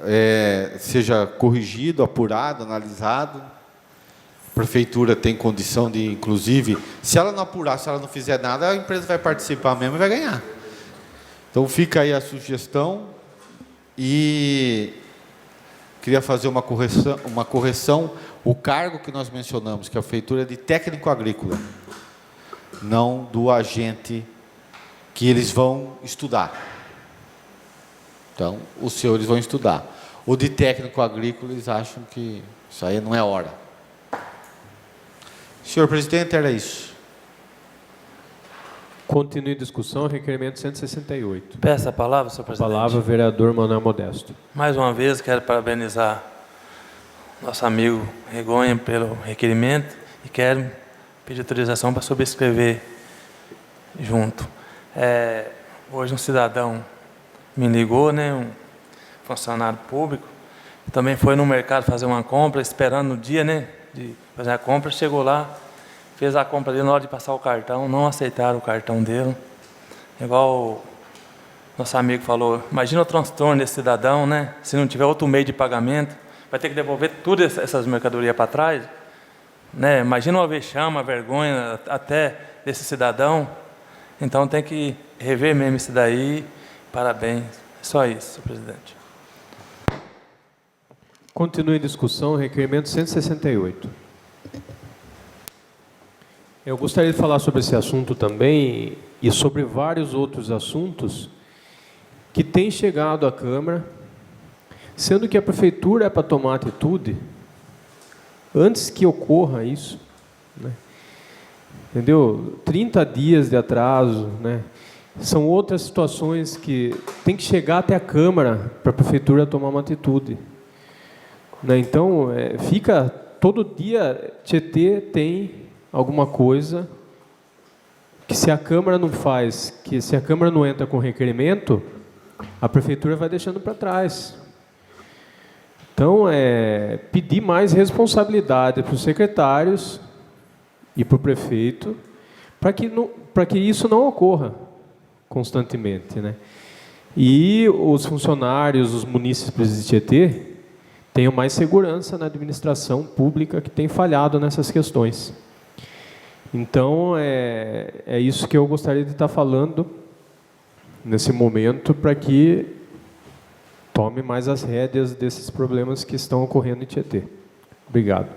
seja corrigido, apurado, analisado. A prefeitura tem condição de, inclusive, se ela não apurar, se ela não fizer nada, a empresa vai participar mesmo e vai ganhar. Então fica aí a sugestão e queria fazer uma correção. O cargo que nós mencionamos, que é a prefeitura, é de técnico agrícola, não do agente que eles vão estudar. Então, os senhores vão estudar. O de técnico agrícola, eles acham que isso aí não é hora. Senhor presidente, era isso. Continue a discussão, requerimento 168. Peço a palavra, senhor A presidente. palavra, vereador Manuel Modesto. Mais uma vez, quero parabenizar nosso amigo Regonha pelo requerimento e quero pedir autorização para subscrever junto. Hoje um cidadão me ligou, né, um funcionário público, também foi no mercado fazer uma compra, esperando no dia, né, de fazer a compra, chegou lá, fez a compra dele, na hora de passar o cartão, não aceitaram o cartão dele. Igual o nosso amigo falou, imagina o transtorno desse cidadão, né, se não tiver outro meio de pagamento, vai ter que devolver todas essas mercadorias para trás, né, imagina uma vexame, uma vergonha até desse cidadão. Então tem que rever mesmo isso daí. Parabéns. Só isso, senhor presidente. Continue a discussão, requerimento 168. Eu gostaria de falar sobre esse assunto também e sobre vários outros assuntos que têm chegado à Câmara, sendo que a Prefeitura é para tomar atitude antes que ocorra isso, né? Entendeu? 30 dias de atraso, né? São outras situações que tem que chegar até a Câmara para a Prefeitura tomar uma atitude, né? Então, fica todo dia, Tietê tem alguma coisa que se a Câmara não faz, que se a Câmara não entra com requerimento, a Prefeitura vai deixando para trás. Então, pedir mais responsabilidade para os secretários e para o prefeito, para que isso não ocorra constantemente, né? E os funcionários, os munícipes de Tietê, tenham mais segurança na administração pública que tem falhado nessas questões. Então, é isso que eu gostaria de estar falando nesse momento, para que tome mais as rédeas desses problemas que estão ocorrendo em Tietê. Obrigado.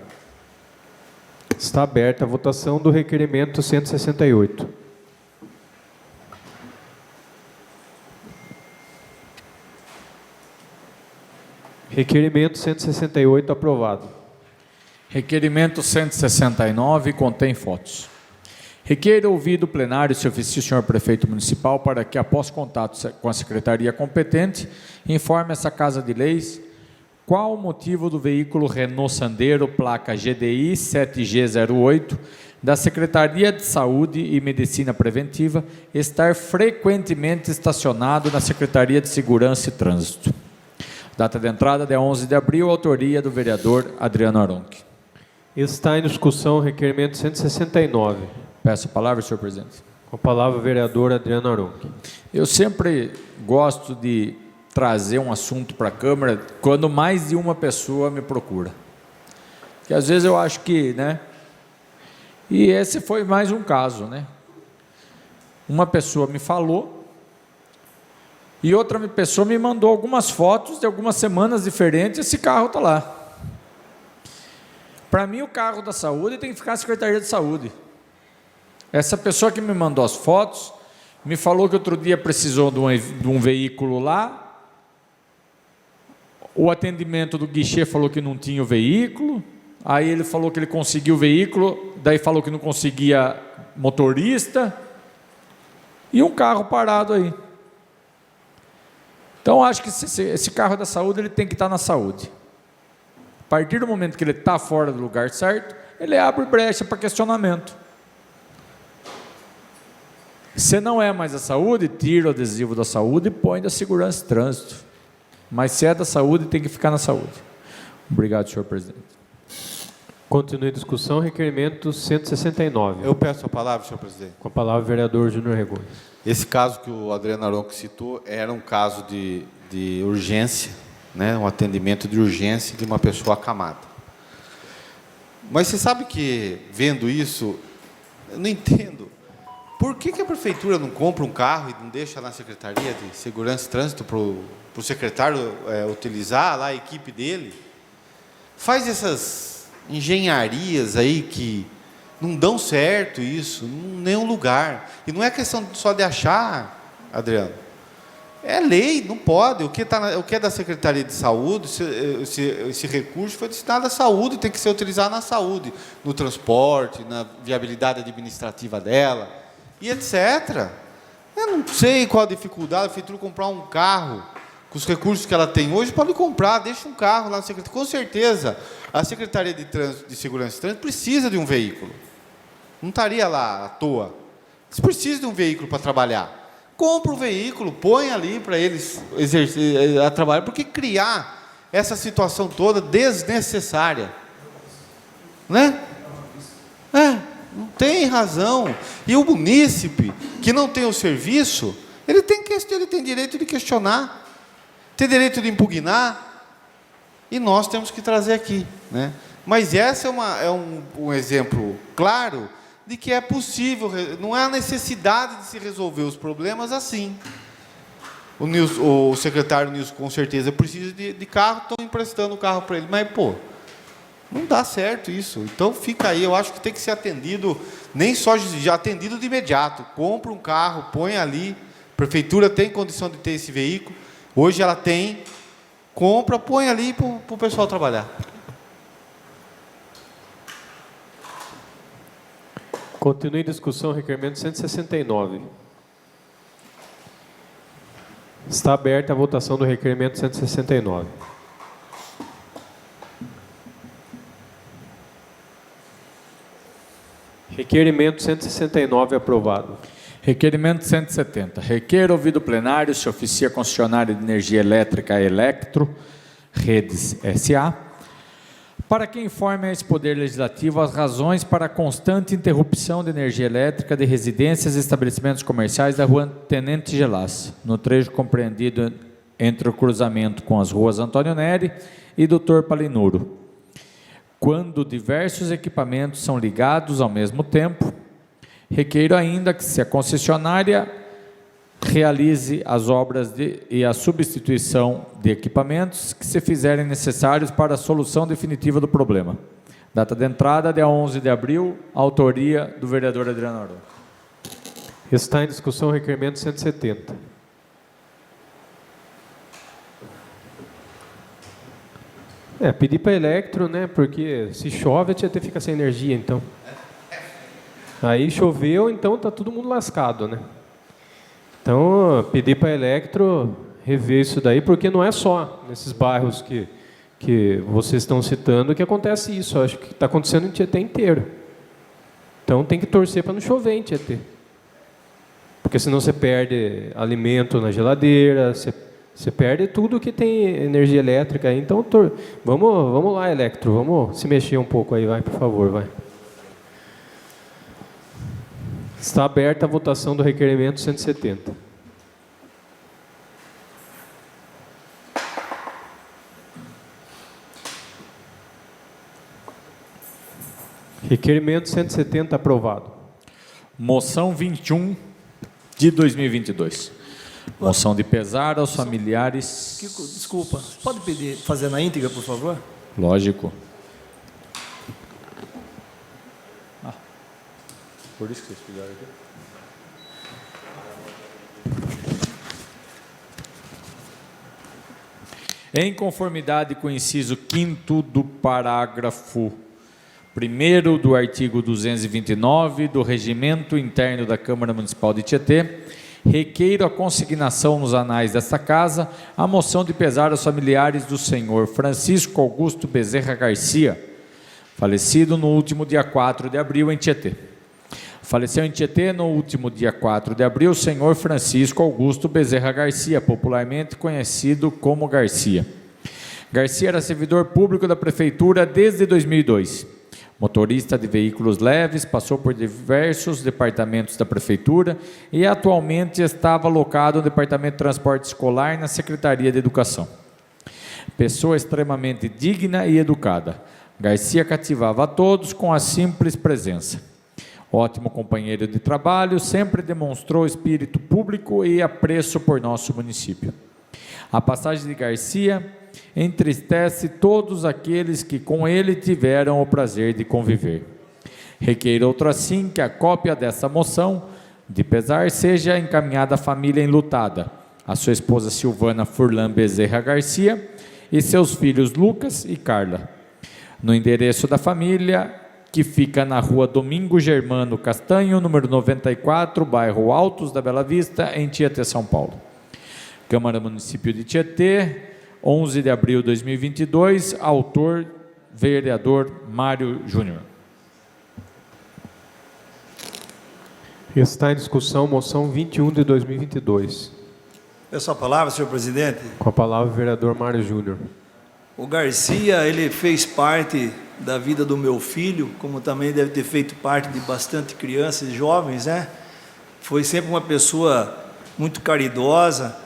Está aberta a votação do requerimento 168. Requerimento 168 aprovado. Requerimento 169 contém fotos. Requer ouvido plenário se oficia o senhor prefeito municipal para que, após contato com a secretaria competente, informe essa Casa de Leis qual o motivo do veículo Renault Sandero, placa GDI 7G08, da Secretaria de Saúde e Medicina Preventiva, estar frequentemente estacionado na Secretaria de Segurança e Trânsito. Data de entrada, dia 11 de abril, autoria do vereador Adriano Aronchi. Está em discussão o requerimento 169. Peço a palavra, senhor presidente. Com a palavra o vereador Adriano Aronchi. Eu sempre gosto de trazer um assunto para a Câmara quando mais de uma pessoa me procura. Porque às vezes eu acho que, né? E esse foi mais um caso, né? Uma pessoa me falou e outra pessoa me mandou algumas fotos de algumas semanas diferentes, esse carro está lá. Para mim, o carro da saúde tem que ficar na Secretaria de Saúde. Essa pessoa que me mandou as fotos me falou que outro dia precisou de um veículo lá. O atendimento do guichê falou que não tinha o veículo. Aí ele falou que ele conseguiu o veículo, daí falou que não conseguia motorista. E um carro parado aí. Então, acho que esse carro da saúde ele tem que estar na saúde. partir do momento que ele está fora do lugar certo, ele abre brecha para questionamento. Se não é mais a saúde, tira o adesivo da saúde e põe da segurança e trânsito. Mas se é da saúde, tem que ficar na saúde. Obrigado, senhor presidente. Continue a discussão, requerimento 169. Eu peço a palavra, senhor presidente. Com a palavra o vereador Júnior Regones. Esse caso que o Adriano Aronco citou era um caso de urgência, né? Um atendimento de urgência de uma pessoa acamada. Mas você sabe que, vendo isso, eu não entendo. Por que a prefeitura não compra um carro e não deixa na Secretaria de Segurança e Trânsito para o secretário utilizar lá a equipe dele? Faz essas engenharias aí que não dão certo isso, em nenhum lugar. E não é questão só de achar, Adriano. É lei, não pode. O que é da Secretaria de Saúde, esse recurso foi destinado à saúde, tem que ser utilizado na saúde, no transporte, na viabilidade administrativa dela, e etc. Eu não sei qual a dificuldade, a prefeitura comprar um carro, com os recursos que ela tem hoje, pode comprar, deixa um carro lá na Secretaria. Com certeza, a Secretaria de Segurança e Trânsito precisa de um veículo. Não estaria lá à toa. Eles precisam de um veículo para trabalhar. Compra um veículo, põe ali para eles a trabalhar. Por que criar essa situação toda desnecessária? Né? Não tem razão. E o munícipe que não tem o serviço, ele tem direito de questionar, tem direito de impugnar, e nós temos que trazer aqui, né? Mas essa é um exemplo claro de que é possível, não há necessidade de se resolver os problemas assim. O secretário Nilson, com certeza, precisa de carro, estão emprestando o carro para ele, mas, não dá certo isso. Então, fica aí, eu acho que tem que ser atendido, nem só já atendido de imediato. Compra um carro, põe ali, a prefeitura tem condição de ter esse veículo, hoje ela tem, compra, põe ali para o pessoal trabalhar. Continue a discussão, requerimento 169. Está aberta a votação do requerimento 169. Requerimento 169 aprovado. Requerimento 170. Requer ouvido plenário se oficia concessionária de energia elétrica Electro Redes S.A., para que informe a esse Poder Legislativo as razões para a constante interrupção de energia elétrica de residências e estabelecimentos comerciais da rua Tenente Gelas, no trecho compreendido entre o cruzamento com as ruas Antônio Neri e Doutor Palinuro, quando diversos equipamentos são ligados ao mesmo tempo. Requeiro ainda que, se a concessionária realize as obras e a substituição de equipamentos que se fizerem necessários para a solução definitiva do problema. Data de entrada, dia 11 de abril, autoria do vereador Adriano Aronco. Está em discussão o requerimento 170. Pedir para a Electro, né? Porque se chove, a Tietê fica sem energia, então. Aí choveu, então está todo mundo lascado, né? Então, pedir para a Electro rever isso daí, porque não é só nesses bairros que vocês estão citando que acontece isso. Eu acho que está acontecendo em Tietê inteiro. Então, tem que torcer para não chover em Tietê. Porque senão você perde alimento na geladeira, você perde tudo que tem energia elétrica aí. Então, vamos lá, Electro, vamos se mexer um pouco aí, vai, por favor, vai. Está aberta a votação do requerimento 170. Requerimento 170 aprovado. Moção 21 de 2022. Moção de pesar aos familiares. Desculpa, pode pedir, fazer na íntegra, por favor? Lógico. Por isso que vocês fizeram aqui. Em conformidade com o inciso 5º do parágrafo 1º do artigo 229 do Regimento Interno da Câmara Municipal de Tietê, requeiro a consignação nos anais desta casa a moção de pesar aos familiares do senhor Francisco Augusto Bezerra Garcia, falecido no último dia 4 de abril em Tietê. Faleceu em Tietê no último dia 4 de abril o senhor Francisco Augusto Bezerra Garcia, popularmente conhecido como Garcia. Garcia era servidor público da prefeitura desde 2002. Motorista de veículos leves, passou por diversos departamentos da prefeitura e atualmente estava alocado no Departamento de Transporte Escolar na Secretaria de Educação. Pessoa extremamente digna e educada, Garcia cativava a todos com a simples presença. Ótimo companheiro de trabalho, sempre demonstrou espírito público e apreço por nosso município. A passagem de Garcia entristece todos aqueles que com ele tiveram o prazer de conviver. Requeiro outro assim que a cópia dessa moção de pesar seja encaminhada à família enlutada, a sua esposa Silvana Furlan Bezerra Garcia e seus filhos Lucas e Carla, no endereço da família, que fica na rua Domingo Germano Castanho, número 94, bairro Altos da Bela Vista, em Tietê, São Paulo. Câmara Município de Tietê, 11 de abril de 2022, autor, vereador Mário Júnior. Está em discussão moção 21 de 2022. Peço a palavra, senhor presidente. Com a palavra o vereador Mário Júnior. O Garcia, ele fez parte da vida do meu filho, como também deve ter feito parte de bastante crianças e jovens, né? Foi sempre uma pessoa muito caridosa.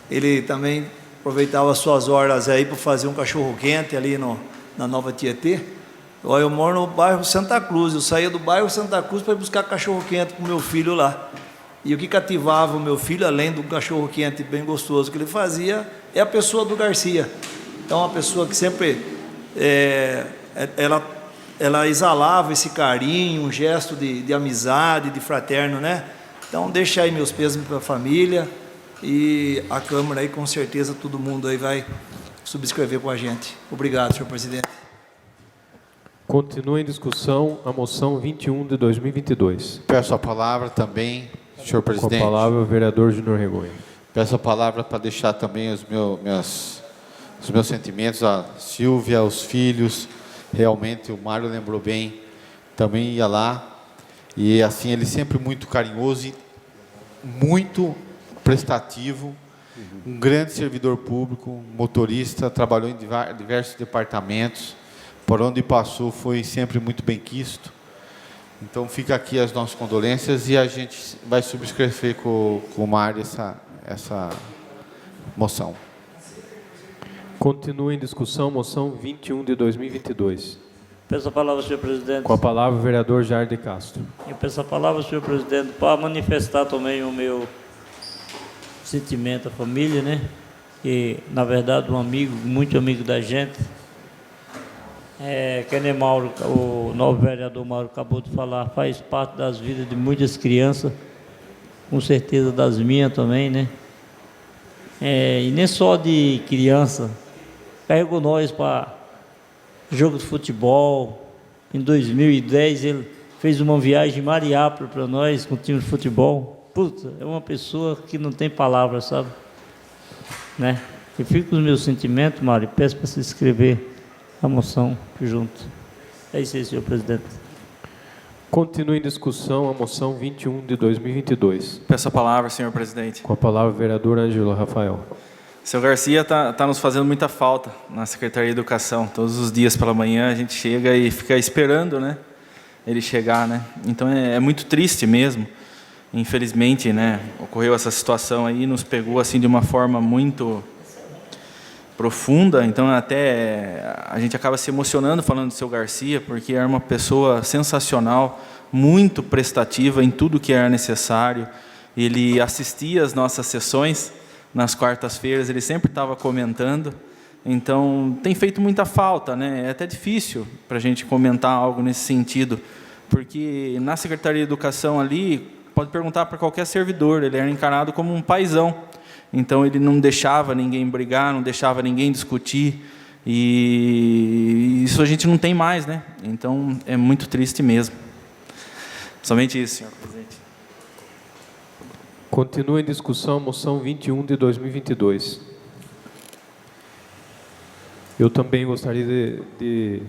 Ele também aproveitava suas horas aí para fazer um cachorro-quente ali na Nova Tietê. Eu moro no bairro Santa Cruz, eu saía do bairro Santa Cruz para ir buscar cachorro-quente com o meu filho lá. E o que cativava o meu filho, além do cachorro-quente bem gostoso que ele fazia, é a pessoa do Garcia. Então, uma pessoa que sempre, ela exalava esse carinho, um gesto de amizade, de fraterno, né? Então, deixa aí meus pêsames para a família e a Câmara aí, com certeza, todo mundo aí vai subscrever com a gente. Obrigado, senhor presidente. Continua em discussão a moção 21 de 2022. Peço a palavra também, senhor presidente. Com a palavra o vereador Júnior Regonha. Peço a palavra para deixar também os meus sentimentos à Silvia, aos filhos. Realmente o Mário lembrou bem, também ia lá. E assim, ele sempre muito carinhoso e muito prestativo. Um grande servidor público, motorista, trabalhou em diversos departamentos. Por onde passou foi sempre muito bem quisto. Então fica aqui as nossas condolências e a gente vai subscrever com o Mário essa moção. Continua em discussão moção 21 de 2022. Peço a palavra, senhor presidente. Com a palavra o vereador Jair de Castro. Eu peço a palavra, senhor presidente, para manifestar também o meu sentimento à família, né? Que, na verdade, um amigo, muito amigo da gente, que nem Mauro, o novo vereador Mauro acabou de falar, faz parte das vidas de muitas crianças, com certeza das minhas também, né? E nem só de criança, carregou nós para jogo de futebol. Em 2010 ele fez uma viagem em Mariápolis para nós com o time de futebol. Puta, é uma pessoa que não tem palavras, sabe? Né? Eu fico com os meus sentimentos, Mário, peço para se inscrever a moção junto. É isso aí, senhor presidente. Continua em discussão a moção 21 de 2022. Peço a palavra, senhor presidente. Com a palavra o vereador Ângelo Rafael. Seu Garcia está nos fazendo muita falta na Secretaria de Educação. Todos os dias pela manhã a gente chega e fica esperando, né, ele chegar, né? Então é muito triste mesmo. Infelizmente, né, ocorreu essa situação aí, nos pegou assim de uma forma muito profunda. Então até a gente acaba se emocionando falando do seu Garcia, porque era uma pessoa sensacional, muito prestativa em tudo que era necessário. Ele assistia às nossas sessões nas quartas-feiras, ele sempre estava comentando. Então tem feito muita falta, né? É até difícil para a gente comentar algo nesse sentido, porque na Secretaria de Educação ali, pode perguntar para qualquer servidor, ele era encarado como um paizão. Então ele não deixava ninguém brigar, não deixava ninguém discutir, e isso a gente não tem mais, né? Então é muito triste mesmo. Somente isso, senhor presidente. Continua em discussão a moção 21 de 2022. Eu também gostaria de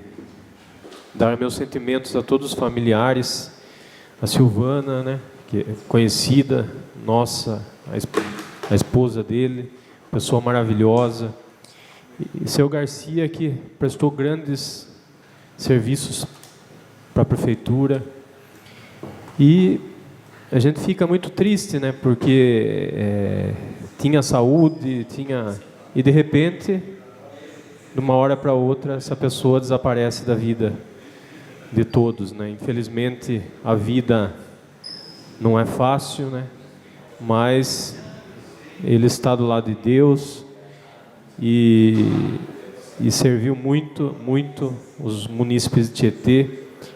dar meus sentimentos a todos os familiares, a Silvana, né, que é conhecida, nossa, a esposa dele, pessoa maravilhosa, e seu Garcia, que prestou grandes serviços para a prefeitura, e a gente fica muito triste, né, porque tinha saúde, e de repente, de uma hora para outra, essa pessoa desaparece da vida de todos, né? Infelizmente, a vida não é fácil, né? Mas ele está do lado de Deus e serviu muito os munícipes de Tietê,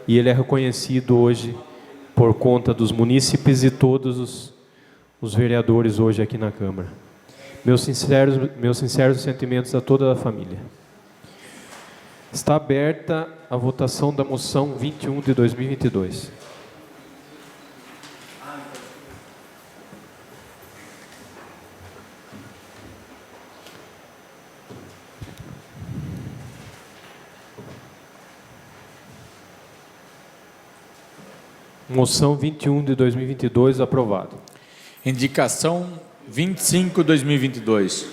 e ele é reconhecido hoje por conta dos munícipes e todos os vereadores hoje aqui na Câmara. Meus sinceros sentimentos a toda a família. Está aberta a votação da moção 21 de 2022. Moção 21 de 2022, aprovado. Indicação 25 de 2022.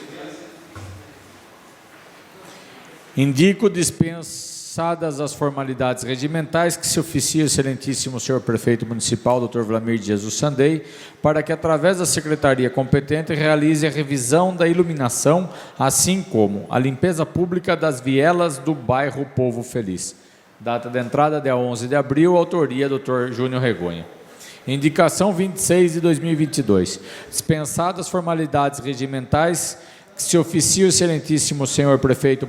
Indico dispensadas as formalidades regimentais que se oficia o excelentíssimo senhor prefeito municipal, Dr. Vlamir de Jesus Sandei, para que, através da secretaria competente, realize a revisão da iluminação, assim como a limpeza pública das vielas do bairro Povo Feliz. Data de entrada, dia 11 de abril, autoria Dr. Júnior Regonha. Indicação 26 de 2022. Dispensadas as formalidades regimentais que se oficia o excelentíssimo senhor prefeito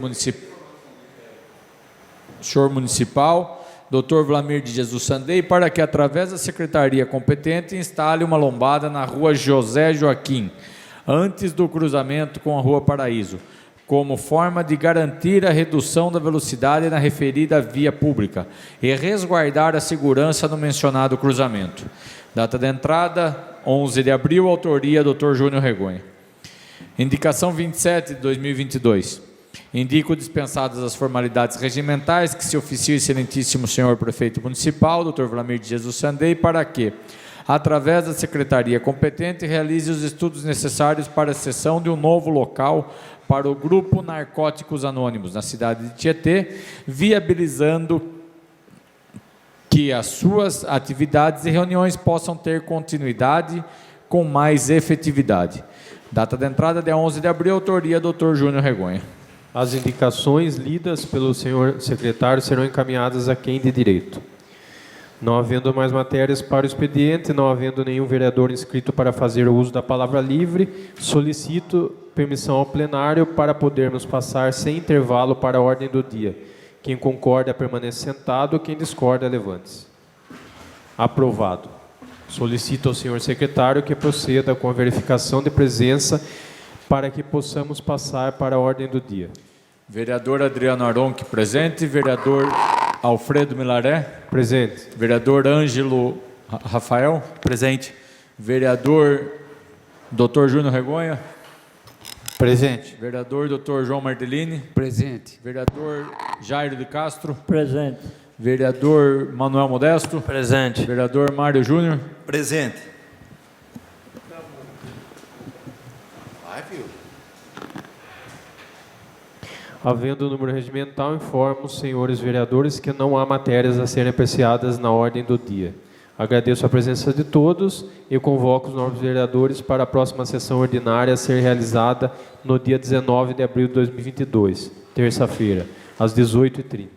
municipal, Dr. Vlamir de Jesus Sandei, para que, através da secretaria competente, instale uma lombada na rua José Joaquim, antes do cruzamento com a rua Paraíso, como forma de garantir a redução da velocidade na referida via pública e resguardar a segurança no mencionado cruzamento. Data de entrada, 11 de abril, autoria Dr. Júnior Regonha. Indicação 27 de 2022. Indico dispensadas as formalidades regimentais que se oficia o excelentíssimo senhor prefeito municipal, Dr. Vlamir de Jesus Sandei, para que, através da secretaria competente, realize os estudos necessários para a cessão de um novo local para o Grupo Narcóticos Anônimos na cidade de Tietê, viabilizando que as suas atividades e reuniões possam ter continuidade com mais efetividade. Data de entrada, dia 11 de abril, autoria Dr. Júnior Regonha. As indicações lidas pelo senhor secretário serão encaminhadas a quem de direito. Não havendo mais matérias para o expediente, não havendo nenhum vereador inscrito para fazer o uso da palavra livre, solicito permissão ao plenário para podermos passar sem intervalo para a ordem do dia. Quem concorda permanece sentado, quem discorda levante-se. Aprovado. Solicito ao senhor secretário que proceda com a verificação de presença para que possamos passar para a ordem do dia. Vereador Adriano Aronque, presente. Vereador Alfredo Milaré. Presente. Vereador Ângelo Rafael. Presente. Vereador Dr. Júnior Regonha. Presente. Vereador Dr. João Martellini. Presente. Vereador Jairo de Castro. Presente. Vereador Manuel Modesto. Presente. Vereador Mário Júnior. Presente. Havendo o número regimental, informo os senhores vereadores que não há matérias a serem apreciadas na ordem do dia. Agradeço a presença de todos e convoco os novos vereadores para a próxima sessão ordinária a ser realizada no dia 19 de abril de 2022, terça-feira, às 18h30.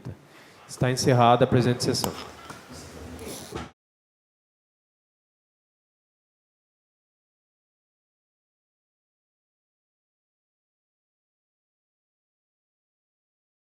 Está encerrada a presente sessão.